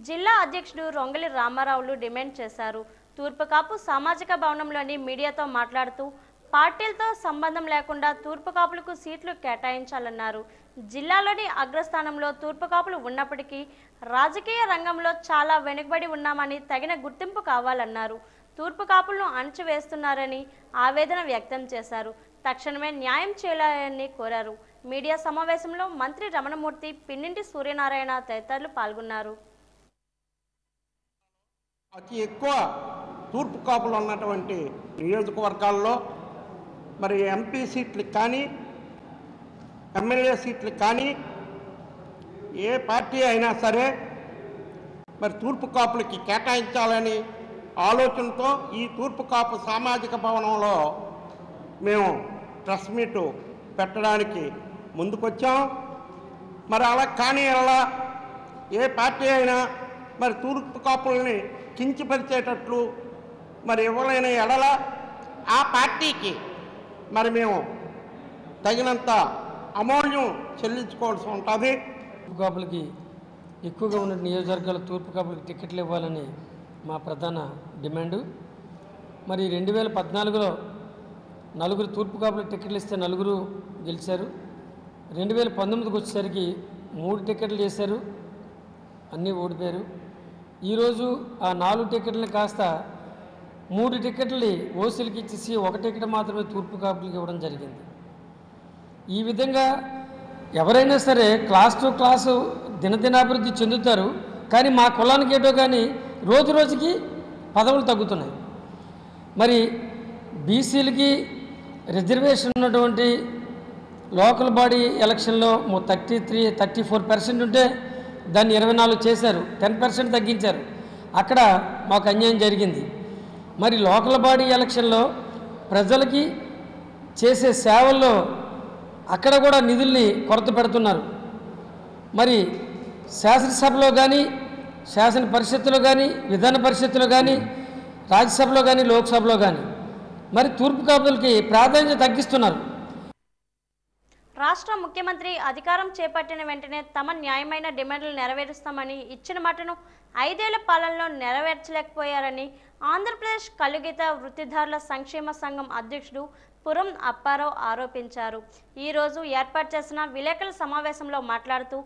జిల్లా అధ్యక్షుడు రొంగలి రామారావులు డిమాండ్ చేశారు. తూర్పు కాపు సామాజిక భవనంలోని మీడియాతో మాట్లాడుతూ పార్టీలతో సంబంధం లేకుండా తూర్పు కాపులకు సీట్లు కేటాయించాలన్నారు. జిల్లాలోని అగ్రస్థానంలో తూర్పు కాపులు ఉన్నప్పటికీ రాజకీయ రంగంలో చాలా వెనుకబడి ఉన్నామని తగిన గుర్తింపు కావాలన్నారు. తూర్పు కాపులను అణచివేస్తున్నారని ఆవేదన వ్యక్తం చేశారు. తక్షణమే న్యాయం చేయాలని కోరారు. మీడియా సమావేశంలో మంత్రి రమణమూర్తి, పిన్నింటి సూర్యనారాయణ తదితరులు పాల్గొన్నారు. అతి ఎక్కువ తూర్పు కాపులు ఉన్నటువంటి నియోజకవర్గాల్లో మరి ఎంపీ సీట్లకు కానీ ఎమ్మెల్యే సీట్లకు కానీ ఏ పార్టీ అయినా సరే మరి తూర్పు కాపులకి కేటాయించాలని ఆలోచనతో ఈ తూర్పు కాపు సామాజిక భవనంలో మేము ప్రెస్ మీటు పెట్టడానికి ముందుకొచ్చాం. మరి అలా కానీ అలా ఏ పార్టీ అయినా మరి తూర్పు కాపుల్ని కించపరిచేటట్లు మరి ఇవ్వలేని ఎడల ఆ పార్టీకి మరి మేము తగినంత అమౌల్యం చెల్లించుకోవాల్సి ఉంటుంది. తూర్పు కాపులకి ఎక్కువగా ఉన్న నియోజకవర్గాల తూర్పు కాపులకి టికెట్లు ఇవ్వాలని మా ప్రధాన డిమాండు. మరి 2014లో 4 తూర్పు కాపులకు టికెట్లు ఇస్తే 4 గెలిచారు. 2019కి వచ్చేసరికి 3 టికెట్లు చేశారు, అన్నీ ఓడిపోయారు. ఈరోజు ఆ 4 టికెట్లని కాస్త 3 టికెట్లని ఓసీలకి ఇచ్చేసి 1 టికెట్ మాత్రమే తూర్పు కాపులకి ఇవ్వడం జరిగింది. ఈ విధంగా ఎవరైనా సరే క్లాస్ టు క్లాసు దినదినాభివృద్ధి చెందుతారు, కానీ మా కులానికి ఏటో కానీ రోజు రోజుకి పదవులు తగ్గుతున్నాయి. మరి బీసీలకి రిజర్వేషన్ ఉన్నటువంటి లోకల్ బాడీ ఎలక్షన్లో 34% ఉంటే దాన్ని 24 చేశారు, 10% తగ్గించారు. అక్కడ మాకు అన్యాయం జరిగింది. మరి లోకల్ బాడీ ఎలక్షన్లో ప్రజలకి చేసే సేవల్లో అక్కడ కూడా నిధుల్ని కొరత పెడుతున్నారు. మరి శాసనసభలో కానీ, శాసన పరిషత్తులో కానీ, విధాన పరిషత్తులో కానీ, రాజ్యసభలో కానీ, లోక్సభలో కానీ మరి తూర్పు కాపులకి ప్రాధాన్యత తగ్గిస్తున్నారు. రాష్ట్ర ముఖ్యమంత్రి అధికారం చేపట్టిన వెంటనే తమ న్యాయమైన డిమాండ్లు నెరవేరుస్తామని ఇచ్చిన మాటను 5 ఏళ్ల పాలనలో నెరవేర్చలేకపోయారని ఆంధ్రప్రదేశ్ కలుగీత వృత్తిదారుల సంక్షేమ సంఘం అధ్యక్షుడు పురం అప్పారావు ఆరోపించారు. ఈరోజు ఏర్పాటు చేసిన విలేకరుల సమావేశంలో మాట్లాడుతూ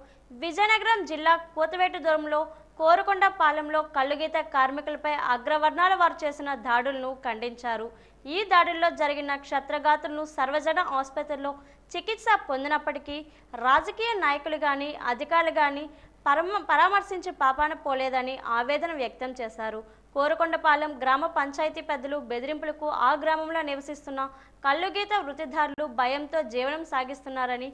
విజయనగరం జిల్లా కూతవేటు దూరంలో కోరుకొండ పాలెంలో కలుగీత కార్మికులపై అగ్రవర్ణాల వారు చేసిన దాడులను ఖండించారు. ఈ దాడుల్లో జరిగిన క్షత్రఘాతులను సర్వజన ఆసుపత్రిలో చికిత్స పొందినప్పటికీ రాజకీయ నాయకులు కానీ అధికారులు కానీ పరామర్శించే పాపాన పోలేదని ఆవేదన వ్యక్తం చేశారు. కోరుకొండపాలెం గ్రామ పంచాయతీ పెద్దలు బెదిరింపులకు ఆ గ్రామంలో నివసిస్తున్న కల్లుగీత వృత్తిదారులు భయంతో జీవనం సాగిస్తున్నారని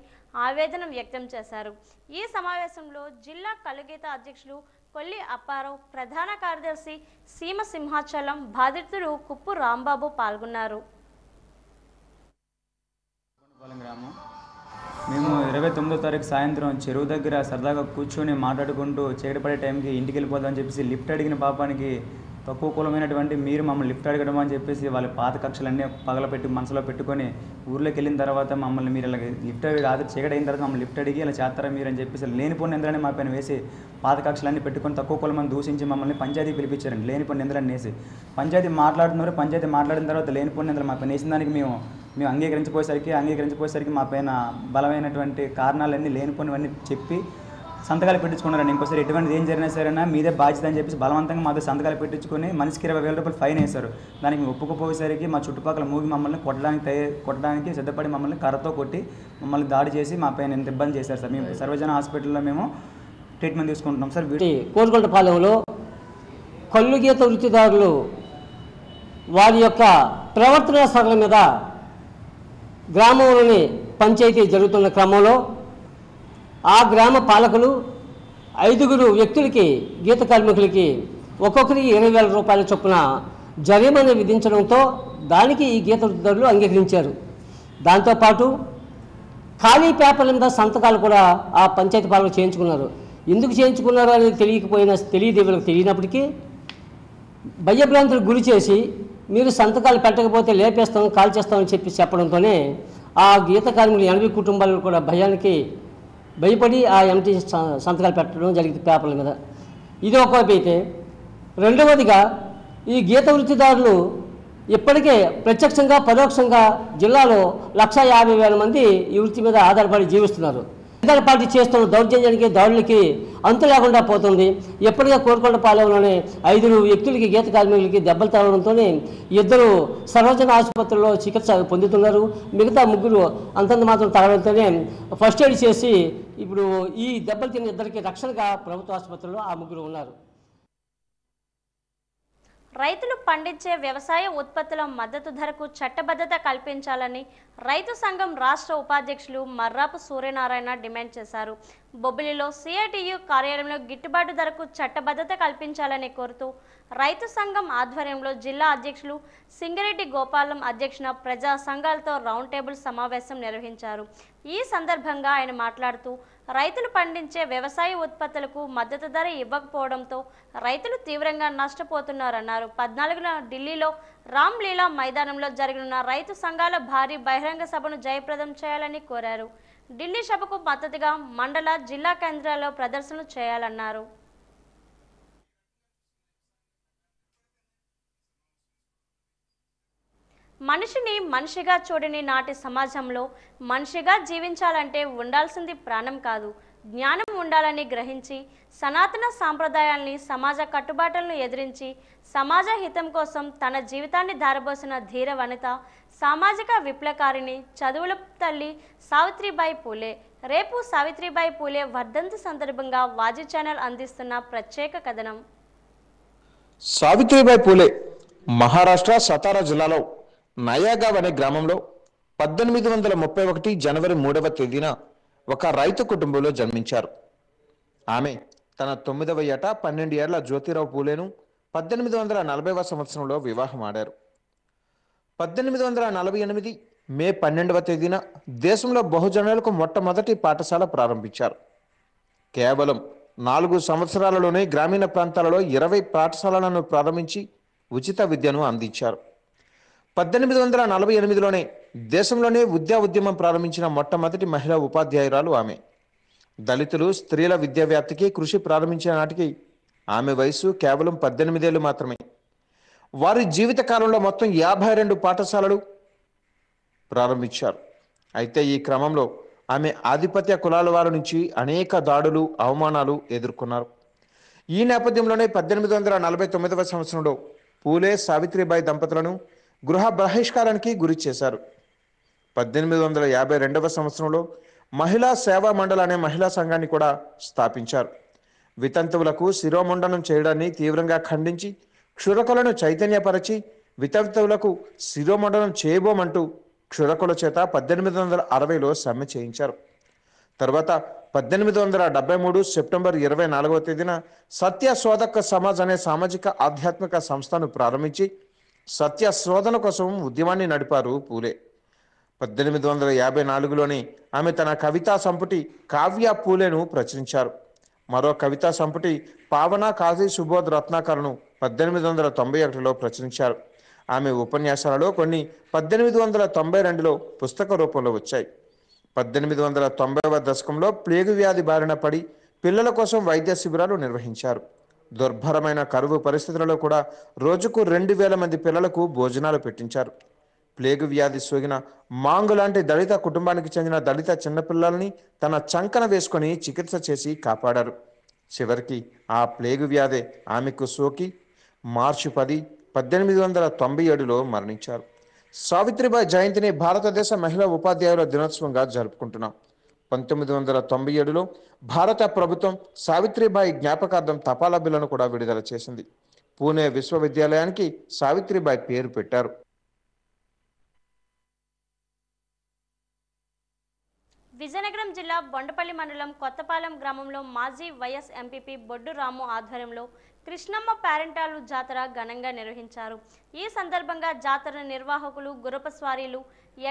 ఆవేదన వ్యక్తం చేశారు. ఈ సమావేశంలో జిల్లా కల్లుగీత అధ్యక్షులు కొల్లి అప్పారావు, ప్రధాన కార్యదర్శి సీమ సింహాచలం, బాధితులు కుప్పు రాంబాబు పాల్గొన్నారు. మేము 29వ తారీఖు సాయంత్రం చెరువు దగ్గర సరదాగా కూర్చొని మాట్లాడుకుంటూ చీకటి టైంకి ఇంటికి వెళ్ళిపోదామని చెప్పేసి లిఫ్ట్ అడిగిన పాపానికి తక్కువ కులమైనటువంటి మీరు మమ్మల్ని లిఫ్ట్ అడగడం అని చెప్పేసి వాళ్ళ పాత కక్షలన్నీ పగలపెట్టి మనసులో పెట్టుకొని ఊర్లోకి వెళ్ళిన తర్వాత మమ్మల్ని మీరు ఇలా లిఫ్ట్ కాదు చీకటి అయిన తర్వాత మమ్మల్ని లిఫ్ట్ అడిగి ఇలా చేస్తారా మీరు అని చెప్పేసి లేనిపోయిన నిందలని మా పైన వేసి పాత కక్షలన్నీ పెట్టుకొని తక్కువ కులమని దూషించి మమ్మల్ని పంచాయతీ పిలిపించారండి. లేనిపోయిన నిందలని వేసి పంచాయతీ మాట్లాడిన తర్వాత లేనిపోయిన నిందలు మా పైన వేసిన దానికి మేము అంగీకరించిపోయేసరికి మా పైన బలమైనటువంటి కారణాలన్నీ లేనిపోయినవన్నీ చెప్పి సంతకాలు పెట్టించుకున్నారండి. ఇంకోసారి ఎటువంటిది ఏం జరిగినా సరేనా మీదే బాధ్యత అని చెప్పేసి బలవంతంగా మాతో సంతకాలు పెట్టించుకొని మనిషికి 20,000 రూపాయలు ఫైన్ వేశారు. దానికి ఒప్పుకోపోయేసరికి మా చుట్టుపక్కల మూగి మమ్మల్ని కొట్టడానికి సిద్ధపడి మమ్మల్ని కర్రతో కొట్టి మమ్మల్ని దాడి చేసి మా పైన ఎంత ఇబ్బంది చేశారు సార్. మేము సర్వజన హాస్పిటల్లో మేము ట్రీట్మెంట్ తీసుకుంటున్నాం సార్. కోరుకొండపాలెంలో కల్లుగీత వృత్తిదారులు వారి యొక్క ప్రవర్తన సరళ మీద గ్రామంలోని పంచాయతీ జరుగుతున్న క్రమంలో ఆ గ్రామ పాలకులు 5 వ్యక్తులకి గీత కార్మికులకి ఒక్కొక్కరికి 20,000 రూపాయల చొప్పున జరిమానా విధించడంతో దానికి ఈ గీత వృత్తిదారులు అంగీకరించారు. దాంతోపాటు ఖాళీ పేపర్ల మీద సంతకాలు కూడా ఆ పంచాయతీ పాలకులు చేయించుకున్నారు. ఎందుకు చేయించుకున్నారు అనేది వీళ్ళకి తెలియనప్పటికీ భయభ్రాంతులకు గురి చేసి మీరు సంతకాలు పెట్టకపోతే లేపేస్తాం కాల్ చేస్తామని చెప్పడంతోనే ఆ గీత కార్మికులు 80 కుటుంబాలు కూడా భయానికి భయపడి ఆ ఎంటీ సంతకాలు పెట్టడం జరిగింది పేపర్ల మీద. ఇది ఒకవైపు అయితే, రెండవదిగా ఈ గీత వృత్తిదారులు ఇప్పటికే ప్రత్యక్షంగా పరోక్షంగా జిల్లాలో 150,000 మంది ఈ వృత్తి మీద ఆధారపడి జీవిస్తున్నారు. అధికార పార్టీ చేస్తున్న దౌర్జన్యానికి దాడులకి అంతు లేకుండా పోతుంది. ఎప్పటిగా కోరుకొండపాలెంలోనే 5 వ్యక్తులకి గీత కార్మికులకి దెబ్బలు తగలడంతో 2 సర్వజన ఆసుపత్రిలో చికిత్స పొందుతున్నారు. మిగతా 3 అంతంత మాత్రం తగలడంతోనే ఫస్ట్ ఎయిడ్ చేసి ఇప్పుడు ఈ దెబ్బలు తిన్న 2కి రక్షణగా ప్రభుత్వ ఆసుపత్రిలో ఆ 3 ఉన్నారు. రైతులు పండించే వ్యవసాయ ఉత్పత్తుల మద్దతు ధరకు చట్టబద్ధత కల్పించాలని రైతు సంఘం రాష్ట్ర ఉపాధ్యక్షులు మర్రాపు సూర్యనారాయణ డిమాండ్ చేశారు. బొబ్బిలిలో సిఐటియు కార్యాలయంలో గిట్టుబాటు ధరకు చట్టబద్ధత కల్పించాలని కోరుతూ రైతు సంఘం ఆధ్వర్యంలో జిల్లా అధ్యక్షులు సింగిరెడ్డి గోపాలం అధ్యక్షున ప్రజా సంఘాలతో రౌండ్ టేబుల్ సమావేశం నిర్వహించారు. ఈ సందర్భంగా ఆయన మాట్లాడుతూ రైతులు పండించే వ్యవసాయ ఉత్పత్తులకు మద్దతు ధర ఇవ్వకపోవడంతో రైతులు తీవ్రంగా నష్టపోతున్నారన్నారు. 14న ఢిల్లీలో రామ్లీలా మైదానంలో జరగనున్న రైతు సంఘాల భారీ బహిరంగ సభను జయప్రదం చేయాలని కోరారు. ఢిల్లీ సభకు మద్దతుగా మండల, జిల్లా కేంద్రాల్లో ప్రదర్శనలు చేయాలన్నారు. మనిషిని మనిషిగా చూడని నాటి సమాజంలో మనిషిగా జీవించాలంటే ఉండాల్సింది ప్రాణం కాదు, జ్ఞానం ఉండాలని గ్రహించి సనాతన సాంప్రదాయాల్ని, సమాజ కట్టుబాట్లను ఎదిరించి సమాజ హితం కోసం తన జీవితాన్ని ధారబోసిన ధీర వనిత, సామాజిక విప్లవకారిణి, చదువుల తల్లి సావిత్రిబాయి పూలే. రేపు సావిత్రిబాయి పూలే వర్ధంతి సందర్భంగా వాజీ ఛానల్ అందిస్తున్న ప్రత్యేక కథనం. సావిత్రిబాయి పూలే మహారాష్ట్ర సతారా జిల్లాలో నయాగావ్ అనే గ్రామంలో 1831 జనవరి 3వ తేదీన ఒక రైతు కుటుంబంలో జన్మించారు. ఆమె తన 9వ ఏట 12 ఏళ్ల జ్యోతిరావు పూలేను 1840వ సంవత్సరంలో వివాహం ఆడారు. 1848 మే 12వ తేదీన దేశంలో బహుజనులకు మొట్టమొదటి పాఠశాల ప్రారంభించారు. కేవలం 4 సంవత్సరాలలోనే గ్రామీణ ప్రాంతాలలో 20 పాఠశాలలను ప్రారంభించి ఉచిత విద్యను అందించారు. 1848లోనే దేశంలోనే విద్యా ఉద్యమం ప్రారంభించిన మొట్టమొదటి మహిళా ఉపాధ్యాయురాలు ఆమె. దళితులు స్త్రీల విద్యా వ్యాప్తికి కృషి ప్రారంభించిన నాటికి ఆమె వయసు కేవలం 18 ఏళ్ళు మాత్రమే. వారి జీవిత కాలంలో మొత్తం 52 పాఠశాలలు ప్రారంభించారు. అయితే ఈ క్రమంలో ఆమె ఆధిపత్య కులాల వారి నుంచి అనేక దాడులు, అవమానాలు ఎదుర్కొన్నారు. ఈ నేపథ్యంలోనే 1849వ సంవత్సరంలో పూలే సావిత్రిబాయి దంపతులను గృహ బహిష్కారానికి గురి చేశారు. 1852వ సంవత్సరంలో మహిళా సేవా మండలి అనే మహిళా సంఘాన్ని కూడా స్థాపించారు. వితంతువులకు శిరోముండనం చేయడాన్ని తీవ్రంగా ఖండించి క్షురకులను చైతన్యపరచి వితంతువులకు శిరోముండనం చేయబోమంటూ క్షురకుల చేత 1860లో సమ్మె చేయించారు. తర్వాత 1873 సెప్టెంబర్ 24వ తేదీన సత్య శోధక సమాజ్ అనే సామాజిక ఆధ్యాత్మిక సంస్థను ప్రారంభించి సత్య శోధన కోసం ఉద్యమాన్ని నడిపారు పూలే. 1854లోనే ఆమె తన కవితా సంపుటి కావ్య పూలేను ప్రచురించారు. మరో కవితా సంపుటి పావన కాజీ సుబోధ్ రత్నాకర్ను 1891లో ప్రచురించారు. ఆమె ఉపన్యాసాలలో కొన్ని 1892లో పుస్తక రూపంలో వచ్చాయి. 1890వ దశకంలో ప్లేగు వ్యాధి బారిన పడి పిల్లల కోసం వైద్య శిబిరాలు నిర్వహించారు. దుర్భరమైన కరువు పరిస్థితులలో కూడా రోజుకు 2000 మంది పిల్లలకు భోజనాలు పెట్టించారు. ప్లేగు వ్యాధి సోకిన మాంగు లాంటి దళిత కుటుంబానికి చెందిన దళిత చిన్నపిల్లల్ని తన చంకన వేసుకొని చికిత్స చేసి కాపాడారు. చివరికి ఆ ప్లేగు వ్యాధి ఆమెకు సోకి మార్చి 10, 1897లో మరణించారు. సావిత్రిబాయి జయంతిని భారతదేశ మహిళా ఉపాధ్యాయుల దినోత్సవంగా జరుపుకుంటున్నాం. 1997లో భారత ప్రభుత్వం సావిత్రిబాయి జ్ఞాపకార్థం తపాలా బిల్లును కూడా విడుదల చేసింది. పూణే విశ్వవిద్యాలయానికి సావిత్రిబాయి పేరు పెట్టారు. విజయనగరం జిల్లా బొండపల్లి మండలం కొత్తపాలెం గ్రామంలో మాజీ వైఎస్ ఎంపీపీ బొడ్డు రాము ఆధ్వర్యంలో కృష్ణమ్మ పేరెంటాలు జాతర ఘనంగా నిర్వహించారు. ఈ సందర్భంగా జాతర నిర్వాహకులు గుర్రపుస్వారీలు,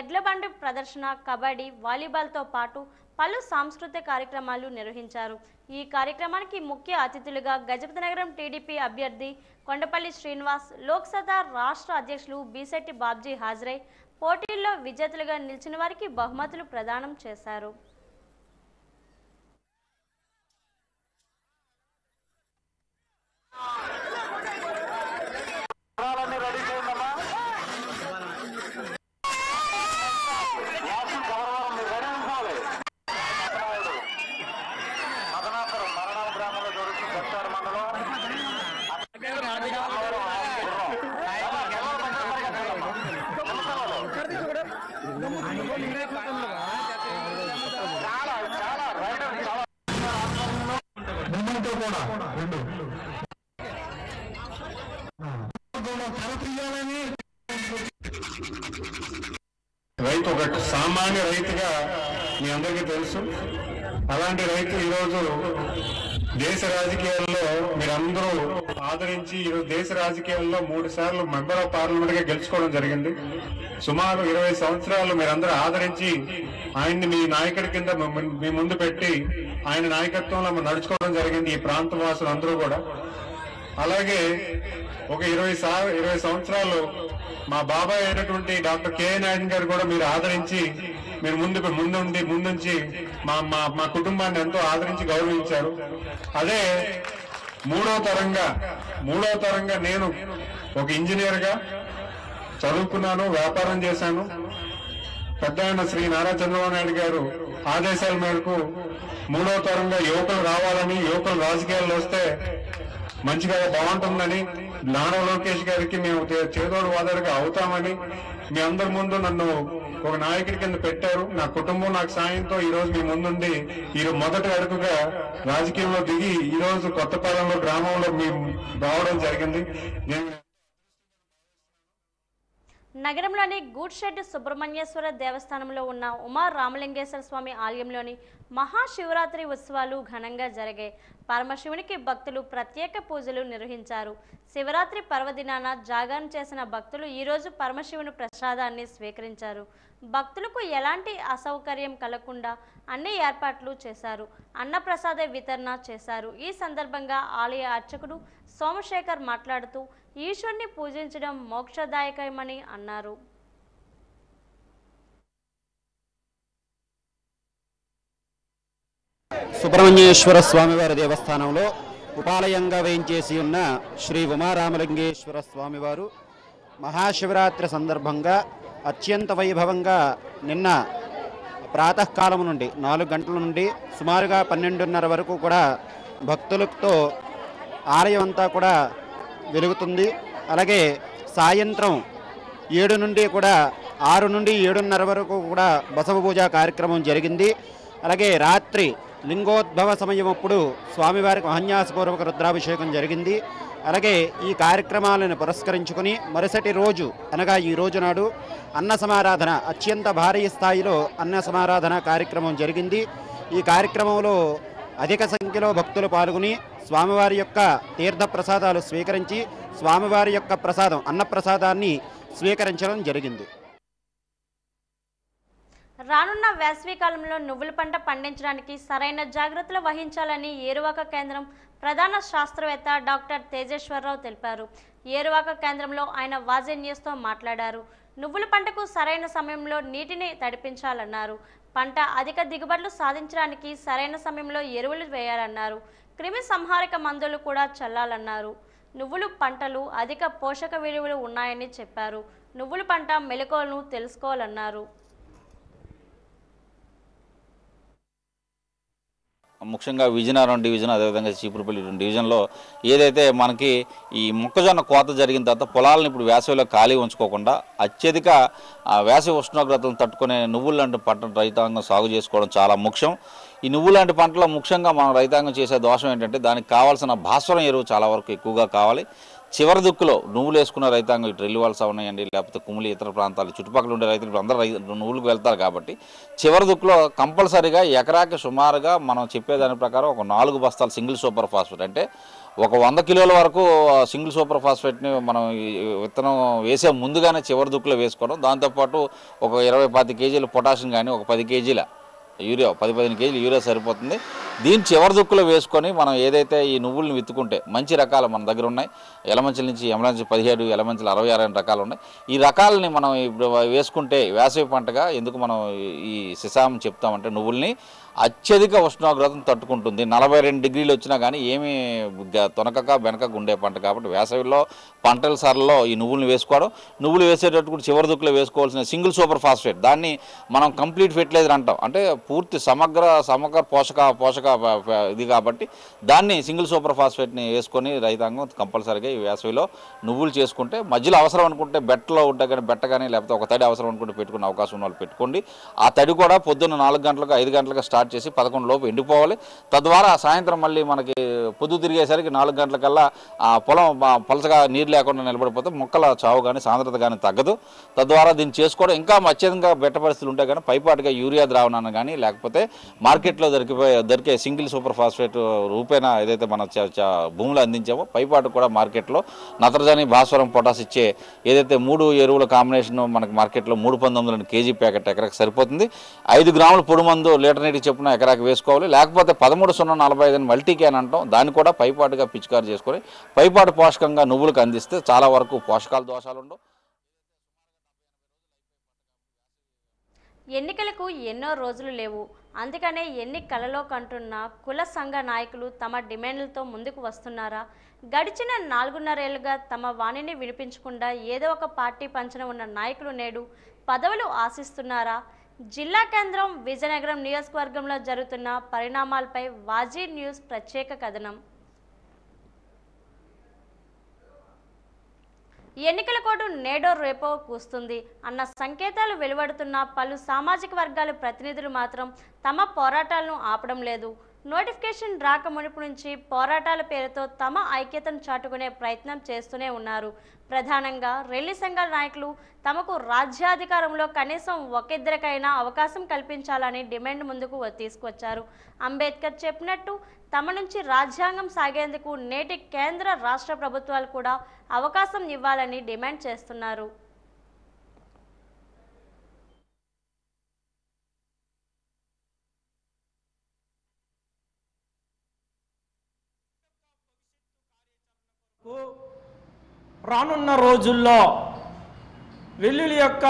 ఎడ్లబండి ప్రదర్శన, కబడ్డీ, వాలీబాల్తో పాటు పలు సాంస్కృతిక కార్యక్రమాలు నిర్వహించారు. ఈ కార్యక్రమానికి ముఖ్య అతిథులుగా గజపతినగరం టీడీపీ అభ్యర్థి కొండపల్లి శ్రీనివాస్, లోక్సభ రాష్ట్ర అధ్యక్షులు బీశెట్టి బాబ్జీ హాజరై పోటీల్లో విజేతలుగా నిలిచిన వారికి బహుమతులు ప్రదానం చేశారు. రైతు ఒక సామాన్య రైతుగా మీ అందరికీ తెలుసు. అలాంటి రైతు ఈరోజు దేశ రాజకీయాల్లో మీరందరూ ఆదరించి ఈరోజు దేశ రాజకీయాల్లో 3 సార్లు మెంబర్ ఆఫ్ పార్లమెంట్ గా గెలుచుకోవడం జరిగింది. సుమారు 20 సంవత్సరాలు మీరందరూ ఆదరించి ఆయన్ని మీ నాయకుడి కింద మీ ముందు పెట్టి ఆయన నాయకత్వంలో నడుచుకోవడం జరిగింది ఈ ప్రాంత వాసులు అందరూ కూడా. అలాగే ఒక 20 సంవత్సరాలు మా బాబాయ్ అయినటువంటి డాక్టర్ కె నాయుడు గారు కూడా మీరు ఆదరించి మీరు ముందుంచి మా కుటుంబాన్ని ఎంతో ఆదరించి గౌరవించారు. అదే మూడో తరంగా నేను ఒక ఇంజనీర్ గా చదువుకున్నాను, వ్యాపారం చేశాను. పెద్ద ఆయన శ్రీ నారా చంద్రబాబు నాయుడు గారు ఆదేశాల మేరకు మూడో తరంగా యువకులు రావాలని, యువకులు రాజకీయాల్లో వస్తే మంచిగా బాగుంటుందని నారా లోకేష్ గారికి మేము చేదోడు వాదోడుగా అవుతామని మీ అందరి ముందు నన్ను ఒక నాయకుడి కింద పెట్టారు. నా కుటుంబం నాకు సాయంతో ఈ రోజు మీ ముందుండి మొదటి అడుగుగా రాజకీయంలో దిగి ఈ రోజు కొత్తపాలెంలో గ్రామంలో మేము రావడం జరిగింది. నగరంలోని గూడ్షెడ్ సుబ్రహ్మణ్యేశ్వర దేవస్థానంలో ఉన్న ఉమా రామలింగేశ్వర స్వామి ఆలయంలోని మహాశివరాత్రి ఉత్సవాలు ఘనంగా జరిగాయి. పరమశివునికి భక్తులు ప్రత్యేక పూజలు నిర్వహించారు. శివరాత్రి పర్వదినాన జాగరణ చేసిన భక్తులు ఈరోజు పరమశివుని ప్రసాదాన్ని స్వీకరించారు. భక్తులకు ఎలాంటి అసౌకర్యం కలగకుండా అన్ని ఏర్పాట్లు చేశారు. అన్నప్రసాద వితరణ చేశారు. ఈ సందర్భంగా ఆలయ అర్చకుడు సోమశేఖర్ మాట్లాడుతూ ఈశ్వరుని పూజించడం మోక్షదాయకమని అన్నారు. సుబ్రహ్మణ్యేశ్వర స్వామివారి దేవస్థానంలో ఉపాలయంగా వేయించేసి ఉన్న శ్రీ ఉమారామలింగేశ్వర స్వామివారు మహాశివరాత్రి సందర్భంగా అత్యంత వైభవంగా నిన్న ప్రాతకాలం నుండి 4 గంటల నుండి సుమారుగా 12:30 వరకు కూడా భక్తులతో ఆలయం అంతా కూడా వెలుగుతుంది. అలాగే సాయంత్రం 7 నుండి కూడా 6 నుండి 7:30 వరకు కూడా బసవ పూజ కార్యక్రమం జరిగింది. అలాగే రాత్రి లింగోద్భవ సమయం అప్పుడు స్వామివారికి మహన్యాసపూర్వక రుద్రాభిషేకం జరిగింది. అలాగే ఈ కార్యక్రమాలను పురస్కరించుకుని మరుసటి రోజు అనగా ఈ రోజు నాడు అన్న సమారాధన అత్యంత భారీ స్థాయిలో అన్న సమారాధన కార్యక్రమం జరిగింది. ఈ కార్యక్రమంలో అధిక సంఖ్యలో భక్తులు పాల్గొని స్వామివారి యొక్క తీర్థ ప్రసాదాలు స్వీకరించి స్వామివారి యొక్క ప్రసాదం అన్నప్రసాదాన్ని స్వీకరించడం జరిగింది. రానున్న వేసవి కాలంలో నువ్వుల పంట పండించడానికి సరైన జాగ్రత్తలు వహించాలని ఏరువాక కేంద్రం ప్రధాన శాస్త్రవేత్త డాక్టర్ తేజేశ్వరరావు తెలిపారు. ఏరువాక కేంద్రంలో ఆయన వాజీ న్యూస్తో మాట్లాడారు. నువ్వుల పంటకు సరైన సమయంలో నీటిని తడిపించాలన్నారు. పంట అధిక దిగుబడులు సాధించడానికి సరైన సమయంలో ఎరువులు వేయాలన్నారు. క్రిమి సంహారక మందులు కూడా చల్లాలన్నారు. నువ్వులు పంటలు అధిక పోషక విలువలు ఉన్నాయని చెప్పారు. నువ్వుల పంట మెలకువలను తెలుసుకోవాలన్నారు. ముఖ్యంగా విజయనగరం డివిజన్ అదేవిధంగా చీపురుపల్లి డివిజన్లో ఏదైతే మనకి ఈ మొక్కజొన్న కోత జరిగిన తర్వాత పొలాలను ఇప్పుడు వేసవిలో ఖాళీ ఉంచుకోకుండా అత్యధిక వేసవి ఉష్ణోగ్రతలను తట్టుకునే నువ్వులు లాంటి పంట రైతాంగం సాగు చేసుకోవడం చాలా ముఖ్యం. ఈ నువ్వు లాంటి పంటలో ముఖ్యంగా మనం రైతాంగం చేసే దోషం ఏంటంటే దానికి కావాల్సిన భాస్వరం ఎరువు చాలా వరకు ఎక్కువగా కావాలి. చివరి దుక్కులో నువ్వులు వేసుకున్న రైతాంగం ఇటు రెల్లివాల్సా ఉన్నాయండి, లేకపోతే కుమిలి ఇతర ప్రాంతాలు చుట్టుపక్కల ఉండే రైతులు అందరూ నువ్వులకు వెళ్తారు కాబట్టి చివరి దుక్కులో కంపల్సరీగా ఎకరాకి సుమారుగా మనం చెప్పేదాని ప్రకారం ఒక 4 బస్తాలు సింగిల్ సూపర్ ఫాస్ఫేట్ అంటే ఒక 100 కిలోల వరకు సింగిల్ సూపర్ ఫాస్ఫేట్ని మనం విత్తనం వేసే ముందుగానే చివరి దుక్కులో వేసుకోవడం. దాంతోపాటు ఒక 20-25 కేజీల పొటాషియం కానీ ఒక 10 కేజీల యూరియా 10-15 కేజీలు యూరియా సరిపోతుంది. దీని చివరి దుక్కులో వేసుకొని మనం ఏదైతే ఈ నువ్వులను విత్తుకుంటే మంచి రకాలు మన దగ్గర ఉన్నాయి. ఎలమంచిల నుంచి ఎమలంచి 17, ఎలమంచిల 66 రకాలు ఉన్నాయి. ఈ రకాలని మనం ఇప్పుడు వేసుకుంటే వేసవి పంటగా ఎందుకు మనం ఈ సిసాం చెప్తామంటే నువ్వుల్ని అత్యధిక ఉష్ణోగ్రతను తట్టుకుంటుంది. 42 డిగ్రీలు వచ్చినా కానీ ఏమీ తొనకక వెనకకు ఉండే పంట కాబట్టి వేసవిలో పంటల సార్లలో ఈ నువ్వులను వేసుకోవడం. నువ్వులు వేసేటప్పుడు చివరి దుక్కులో వేసుకోవాల్సిన సింగిల్ సూపర్ ఫాస్ఫేట్ దాన్ని మనం కంప్లీట్ ఫెర్టిలైజర్ అంటాం. అంటే పూర్తి సమగ్ర పోషక ఇది కాబట్టి దాన్ని సింగిల్ సూపర్ ఫాస్ఫేట్ని వేసుకొని రైతాంగం కంపల్సరీగా ఈ వేసవిలో నువ్వులు చేసుకుంటే మధ్యలో అవసరం అనుకుంటే బెట్టలో ఉంటే కానీ బెట్ట కానీ లేకపోతే ఒక తడి అవసరం అనుకుంటే పెట్టుకునే అవకాశం ఉన్న వాళ్ళు పెట్టుకోండి. ఆ తడి కూడా పొద్దున్న 4 గంటలకు 5 గంటలకు స్టార్ట్ చేసి 11 లోపు ఎండిపోవాలి. తద్వారా సాయంత్రం మళ్ళీ మనకి పొద్దు తిరిగేసరికి 4 గంటలకల్లా ఆ పొలం పలసగా నీరు లేకుండా నిలబడిపోతే మొక్కల చావు కానీ సాంద్రత కానీ తగ్గదు. తద్వారా దీన్ని చేసుకోవడం ఇంకా అత్యధికంగా బెట్ట పరిస్థితులు ఉంటాయి కానీ పైపాటుగా యూరియా ద్రావణాన్ని కానీ లేకపోతే మార్కెట్లో దొరికే సింగిల్ సూపర్ ఫాస్ఫేట్ రూపేణా ఏదైతే మన భూములు అందించామో పైపాటు కూడా మార్కెట్లో నత్రజని భాస్వరం పొటాస్ ఇచ్చే ఏదైతే 3 ఎరువుల కాంబినేషన్ మనకి మార్కెట్లో 319 కేజీ ప్యాకెట్ ఎకరాకి సరిపోతుంది. 5 గ్రాముల పొడి మందు లీటర్ నీటికి చెప్పున ఎకరాకి వేసుకోవాలి. లేకపోతే 13-0-45 మల్టీ క్యాన్ అంటాం దాన్ని కూడా పైపాటుగా పిచికారు చేసుకొని పైపాటు పోషకంగా నువ్వులకు అందిస్తే చాలా వరకు పోషకాల దోషాలు ఉండవు. ఎన్నికలకు ఎన్నో రోజులు లేవు. అందుకనే ఎన్ని కలలో కంటున్న కుల సంఘ నాయకులు తమ డిమాండ్లతో ముందుకు వస్తున్నారా? గడిచిన 4.5 ఏళ్లుగా తమ వాణిని వినిపించకుండా ఏదో ఒక పార్టీ పంచన ఉన్న నాయకులు నేడు పదవులు ఆశిస్తున్నారా? జిల్లా కేంద్రం విజయనగరం నియోజకవర్గంలో జరుగుతున్న పరిణామాలపై వాజీ న్యూస్ ప్రత్యేక కథనం. ఎన్నికల కోడ్ నేడో రేపో కూస్తుంది అన్న సంకేతాలు వెలువడుతున్న పలు సామాజిక వర్గాల ప్రతినిధులు మాత్రం తమ పోరాటాలను ఆపడం లేదు. నోటిఫికేషన్ రాక మునుపు నుంచి పోరాటాల పేరుతో తమ ఐక్యతను చాటుకునే ప్రయత్నం చేస్తూనే ఉన్నారు. ప్రధానంగా రెల్లి సంఘాల నాయకులు తమకు రాజ్యాధికారంలో కనీసం ఒకిద్దరికైనా అవకాశం కల్పించాలని డిమాండ్ ముందుకు తీసుకొచ్చారు. అంబేద్కర్ చెప్పినట్టు తమ నుంచి రాజ్యాంగం సాగేందుకు నేటి కేంద్ర రాష్ట్ర ప్రభుత్వాలు కూడా అవకాశం ఇవ్వాలని డిమాండ్ చేస్తున్నారు. రానున్న రోజుల్లో వెల్లుల్లి యొక్క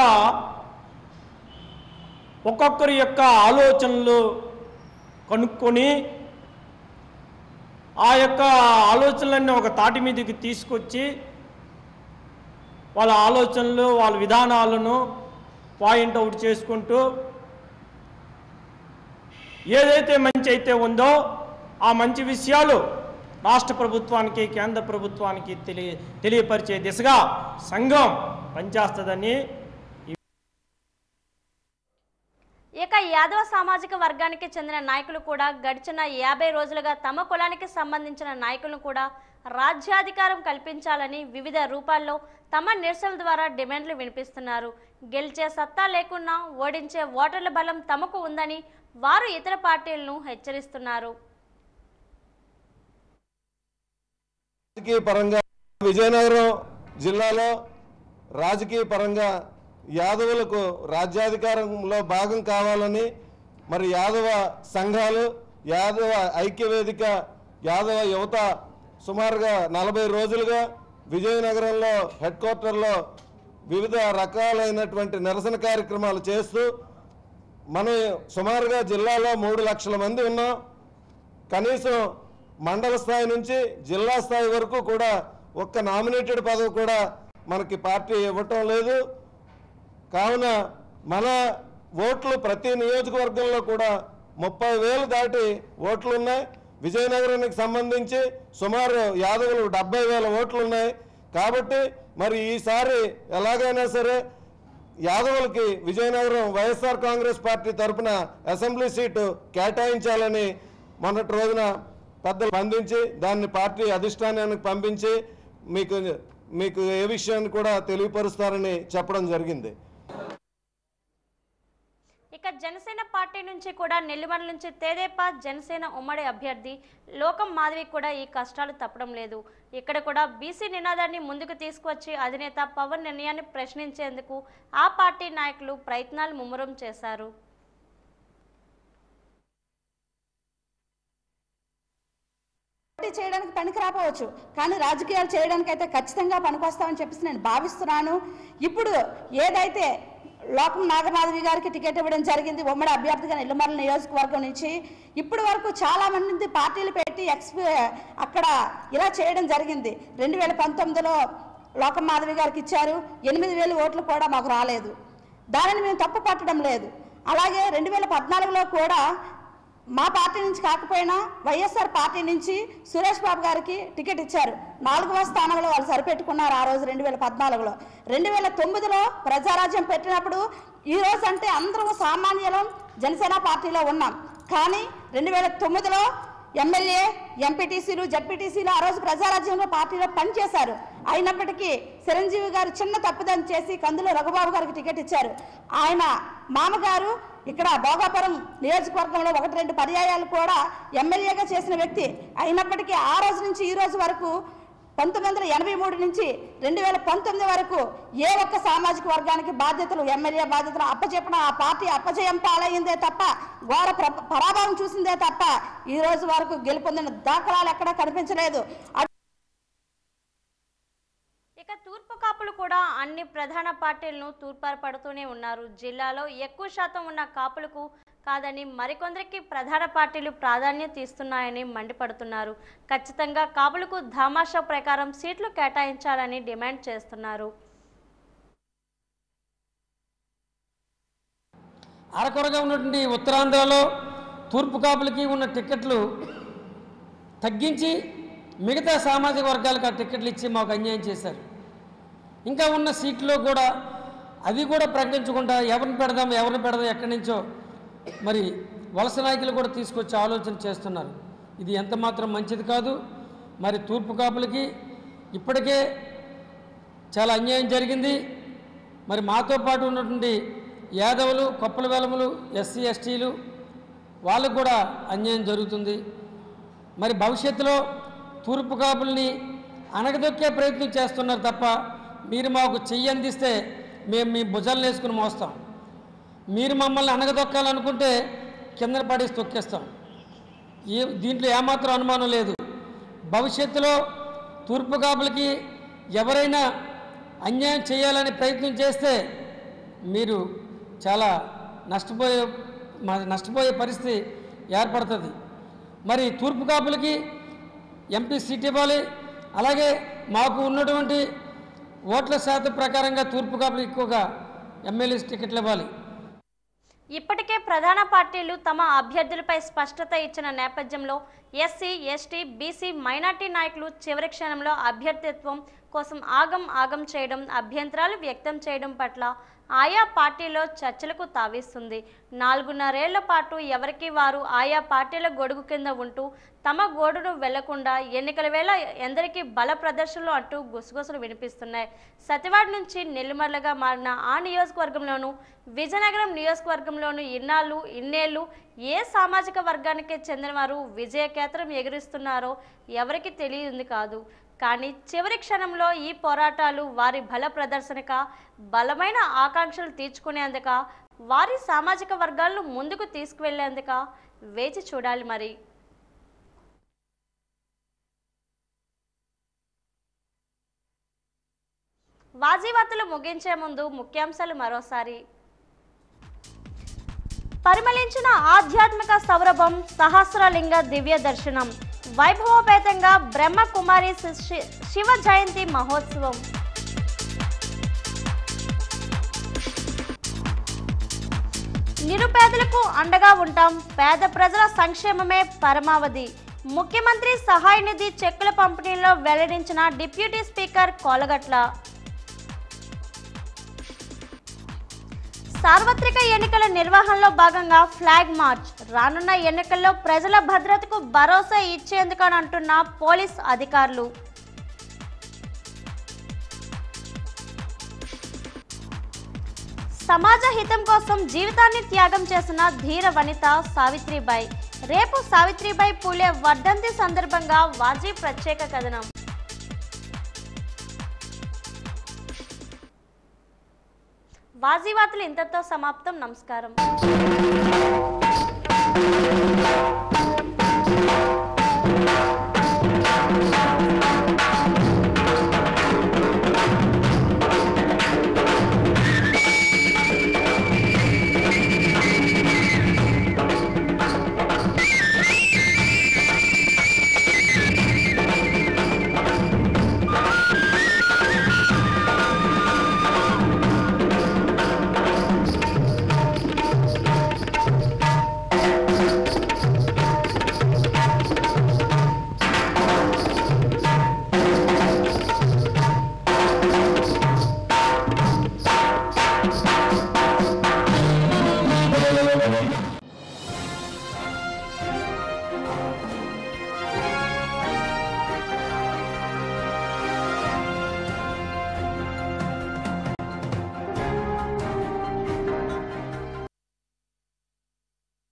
ఒక్కొక్కరి యొక్క ఆలోచనలు కనుక్కొని ఆ యొక్క ఆలోచనలన్నీ ఒక తాటి మీదకి తీసుకొచ్చి వాళ్ళ ఆలోచనలు వాళ్ళ విధానాలను పాయింట్ అవుట్ చేసుకుంటూ ఏదైతే మంచి అయితే ఉందో ఆ మంచి విషయాలు రాష్ట్ర ప్రభుత్వానికి కేంద్ర ప్రభుత్వానికి తెలియపరిచే దిశగా సంఘం పనిచేస్తుందని. ఇక యాదవ సామాజిక వర్గానికి చెందిన నాయకులు కూడా గడిచిన 50 రోజులుగా తమ కులానికి సంబంధించిన నాయకులను కూడా రాజ్యాధికారం కల్పించాలని వివిధ రూపాల్లో తమ నిరసనల ద్వారా డిమాండ్లు వినిపిస్తున్నారు. గెలిచే సత్తా లేకున్నా ఓడించే ఓటర్ల బలం తమకు ఉందని వారు ఇతర పార్టీలను హెచ్చరిస్తున్నారు. రాజకీయ పరంగా విజయనగరం జిల్లాలో రాజకీయ పరంగా యాదవులకు రాజ్యాధికారంలో భాగం కావాలని మరి యాదవ సంఘాలు, యాదవ ఐక్యవేదిక, యాదవ యువత సుమారుగా 40 రోజులుగా విజయనగరంలో హెడ్ క్వార్టర్లో వివిధ రకాలైనటువంటి నిరసన కార్యక్రమాలు చేస్తూ మనం సుమారుగా జిల్లాలో 3 లక్షల మంది ఉన్నాం. కనీసం మండల స్థాయి నుంచి జిల్లా స్థాయి వరకు కూడా ఒక్క నామినేటెడ్ పదవి కూడా మనకి పార్టీ ఇవ్వటం లేదు. కావున మన ఓట్లు ప్రతి నియోజకవర్గంలో కూడా 30,000 దాటి ఓట్లు ఉన్నాయి. విజయనగరానికి సంబంధించి సుమారు యాదవులు 70,000 ఓట్లు ఉన్నాయి. కాబట్టి మరి ఈసారి ఎలాగైనా సరే యాదవులకి విజయనగరం వైఎస్ఆర్ కాంగ్రెస్ పార్టీ తరఫున అసెంబ్లీ సీటు కేటాయించాలని మొన్నటి రోజున పెద్దలు స్పందించి దాన్ని పార్టీ అధిష్టానానికి పంపించి మీకు ఏ విషయాన్ని కూడా తెలియపరుస్తారని చెప్పడం జరిగింది. ఇక జనసేన పార్టీ నుంచి కూడా నెల్లిమర్ల నుంచి తెదేపా జనసేన ఉమ్మడి అభ్యర్థి లోకం మాధవి కూడా ఈ కష్టాలు తప్పడం లేదు. ఇక్కడ కూడా బీసీ నినాదాన్ని ముందుకు తీసుకువచ్చి అధినేత పవన్ నిర్ణయాన్ని ప్రశ్నించేందుకు ఆ పార్టీ నాయకులు ప్రయత్నాలు ముమ్మరం చేశారు. పోటీ చేయడానికి పనికి రాపోవచ్చు, కానీ రాజకీయాలు చేయడానికి అయితే ఖచ్చితంగా పనికొస్తామని చెప్పేసి నేను భావిస్తున్నాను. ఇప్పుడు ఏదైతే లోకం నాగమాధవి గారికి టికెట్ ఇవ్వడం జరిగింది ఉమ్మడి అభ్యర్థిగా నెల్లిమర్ల నియోజకవర్గం నుంచి, ఇప్పటి వరకు చాలా మంది పార్టీలు పెట్టి అక్కడ ఇలా చేయడం జరిగింది. 2019లో లోకం మాధవి గారికి ఇచ్చారు, 8,000 ఓట్లు కూడా మాకు రాలేదు. దానిని మేము తప్పు పట్టడం లేదు. అలాగే 2014లో కూడా మా పార్టీ నుంచి కాకపోయినా వైఎస్ఆర్ పార్టీ నుంచి సురేష్ బాబు గారికి టికెట్ ఇచ్చారు. 4వ స్థానంలో వాళ్ళు సరిపెట్టుకున్నారు ఆ రోజు 2014లో. 2009లో ప్రజారాజ్యం పెట్టినప్పుడు ఈ రోజు అంటే అందరూ సామాన్యులం జనసేన పార్టీలో ఉన్నాం. కానీ 2009లో ఎమ్మెల్యే, ఎంపీటీసీలు, జడ్పీటీసీలు ఆ రోజు ప్రజారాజ్యంలో పార్టీలో పనిచేశారు. అయినప్పటికీ చిరంజీవి గారు చిన్న తప్పుదం చేసి కందుల రఘుబాబు గారికి టికెట్ ఇచ్చారు. ఆయన మామగారు ఇక్కడ భోగాపురం నియోజకవర్గంలో 1-2 పర్యాయాలు కూడా ఎమ్మెల్యేగా చేసిన వ్యక్తి. అయినప్పటికీ ఆ రోజు నుంచి ఈ రోజు వరకు 1983 నుంచి 2019 వరకు ఏ ఒక్క సామాజిక వర్గానికి బాధ్యతలు, ఎమ్మెల్యే బాధ్యతలు అప్పచెప్పిన ఆ పార్టీ అప్పజయం పాలయ్యిందే తప్ప, ఘోర పరాభవం చూసిందే తప్ప ఈ రోజు వరకు గెలుపొందిన దాఖలాలు ఎక్కడా కనిపించలేదు. ఇక తూర్పు కాపులు కూడా అన్ని ప్రధాన పార్టీలను తూర్పారపడుతూనే ఉన్నారు. జిల్లాలో ఎక్కువ శాతం ఉన్న కాపులకు కాదని మరికొందరికి ప్రధాన పార్టీలు ప్రాధాన్యత ఇస్తున్నాయని మండిపడుతున్నారు. ఖచ్చితంగా కాపులకు ధామాషా ప్రకారం సీట్లు కేటాయించాలని డిమాండ్ చేస్తున్నారు. అరకొరగా ఉన్నటువంటి ఉత్తరాంధ్రలో తూర్పు కాపులకి ఉన్న టికెట్లు తగ్గించి మిగతా సామాజిక వర్గాలకు ఆ టికెట్లు ఇచ్చి మాకు అన్యాయం చేశారు. ఇంకా ఉన్న సీట్లో కూడా అది కూడా ప్రకటించకుండా ఎవరిని పెడదాం ఎక్కడి నుంచో మరి వలస నాయకులు కూడా తీసుకొచ్చి ఆలోచన చేస్తున్నారు. ఇది ఎంత మాత్రం మంచిది కాదు. మరి తూర్పు కాపులకి ఇప్పటికే చాలా అన్యాయం జరిగింది. మరి మాతో పాటు ఉన్నటువంటి యాదవులు, కొప్పల వెలములు, ఎస్సీ ఎస్టీలు వాళ్ళకు కూడా అన్యాయం జరుగుతుంది. మరి భవిష్యత్తులో తూర్పు కాపుల్ని అణగదొక్కే ప్రయత్నం చేస్తున్నారు తప్ప మీరు మాకు చెయ్యి అందిస్తే మేము మీ భుజాలను వేసుకుని మోస్తాం, మీరు మమ్మల్ని అణగదొక్కాలనుకుంటే కింద పడేసి తొక్కేస్తాం. దీంట్లో ఏమాత్రం అనుమానం లేదు. భవిష్యత్తులో తూర్పు కాపులకి ఎవరైనా అన్యాయం చేయాలని ప్రయత్నం చేస్తే మీరు చాలా నష్టపోయే పరిస్థితి ఏర్పడుతుంది. మరి తూర్పు కాపులకి ఎంపీ సీట్ ఇవ్వాలి, అలాగే మాకు ఉన్నటువంటి ఓట్ల శాతం ప్రకారంగా తూర్పు కాపులు ఎక్కువగా ఎమ్మెల్యే టికెట్లు ఇవ్వాలి. ఇప్పటికే ప్రధాన పార్టీలు తమ అభ్యర్థులపై స్పష్టత ఇచ్చిన నేపథ్యంలో ఎస్సీ, ఎస్టీ, బీసీ, మైనార్టీ నాయకులు చివరి క్షణంలో అభ్యర్థిత్వం కోసం ఆగం చేయడం, అభ్యంతరాలు వ్యక్తం చేయడం పట్ల ఆయా పార్టీలో చర్చలకు తావిస్తుంది. 4.5 ఏళ్ల పాటు ఎవరికి వారు ఆయా పార్టీల గొడుగు కింద ఉంటూ తమ గోడును వెళ్లకుండా ఎన్నికల వేళ ఎందరికీ బల ప్రదర్శనలు అంటూ గుసగుసలు వినిపిస్తున్నాయి. సతివాడ నుంచి నెల్లిమర్లగా మారిన ఆ నియోజకవర్గంలోనూ విజయనగరం నియోజకవర్గంలోనూ ఇన్నేళ్లు ఏ సామాజిక వర్గానికి చెందిన వారు విజయకేతనం ఎగురిస్తున్నారో ఎవరికి తెలియదు కాదు. కానీ చివరి క్షణంలో ఈ పోరాటాలు వారి బల ప్రదర్శనక, బలమైన ఆకాంక్షలు తీర్చుకునేందుక, వారి సామాజిక వర్గాలను ముందుకు తీసుకువెళ్లేందుక వేచి చూడాలి. మరి వాజీవార్తలు ముగించే ముందు ముఖ్యాంశాలు మరోసారి. పరిమళించిన ఆధ్యాత్మిక సౌరభం, సహస్రలింగ దివ్య దర్శనం, వైభవోపేతంగా బ్రహ్మకుమారి శివ జయంతి మహోత్సవం. నిరుపేదలకు అండగా ఉంటాం, పేద ప్రజల సంక్షేమమే పరమావధి. ముఖ్యమంత్రి సహాయ నిధి చెక్కుల పంపిణీలో వెల్లడించిన డిప్యూటీ స్పీకర్ కోలగట్ల. సార్వత్రిక ఎన్నికల నిర్వహణలో భాగంగా ఫ్లాగ్ మార్చ్, రానున్న ఎన్నికల్లో ప్రజల భద్రతకు భరోసా ఇచ్చేందుకని అంటున్న పోలీస్ అధికారులు. సమాజ హితం కోసం జీవితాన్ని త్యాగం చేసిన ధీర వనిత సావిత్రిబాయి. రేపు సావిత్రిబాయి పూలే వర్ధంతి సందర్భంగా వాజీ ప్రత్యేక కథనం. వాజీ వార్తలు ఇంతతో సమాప్తం. నమస్కారం.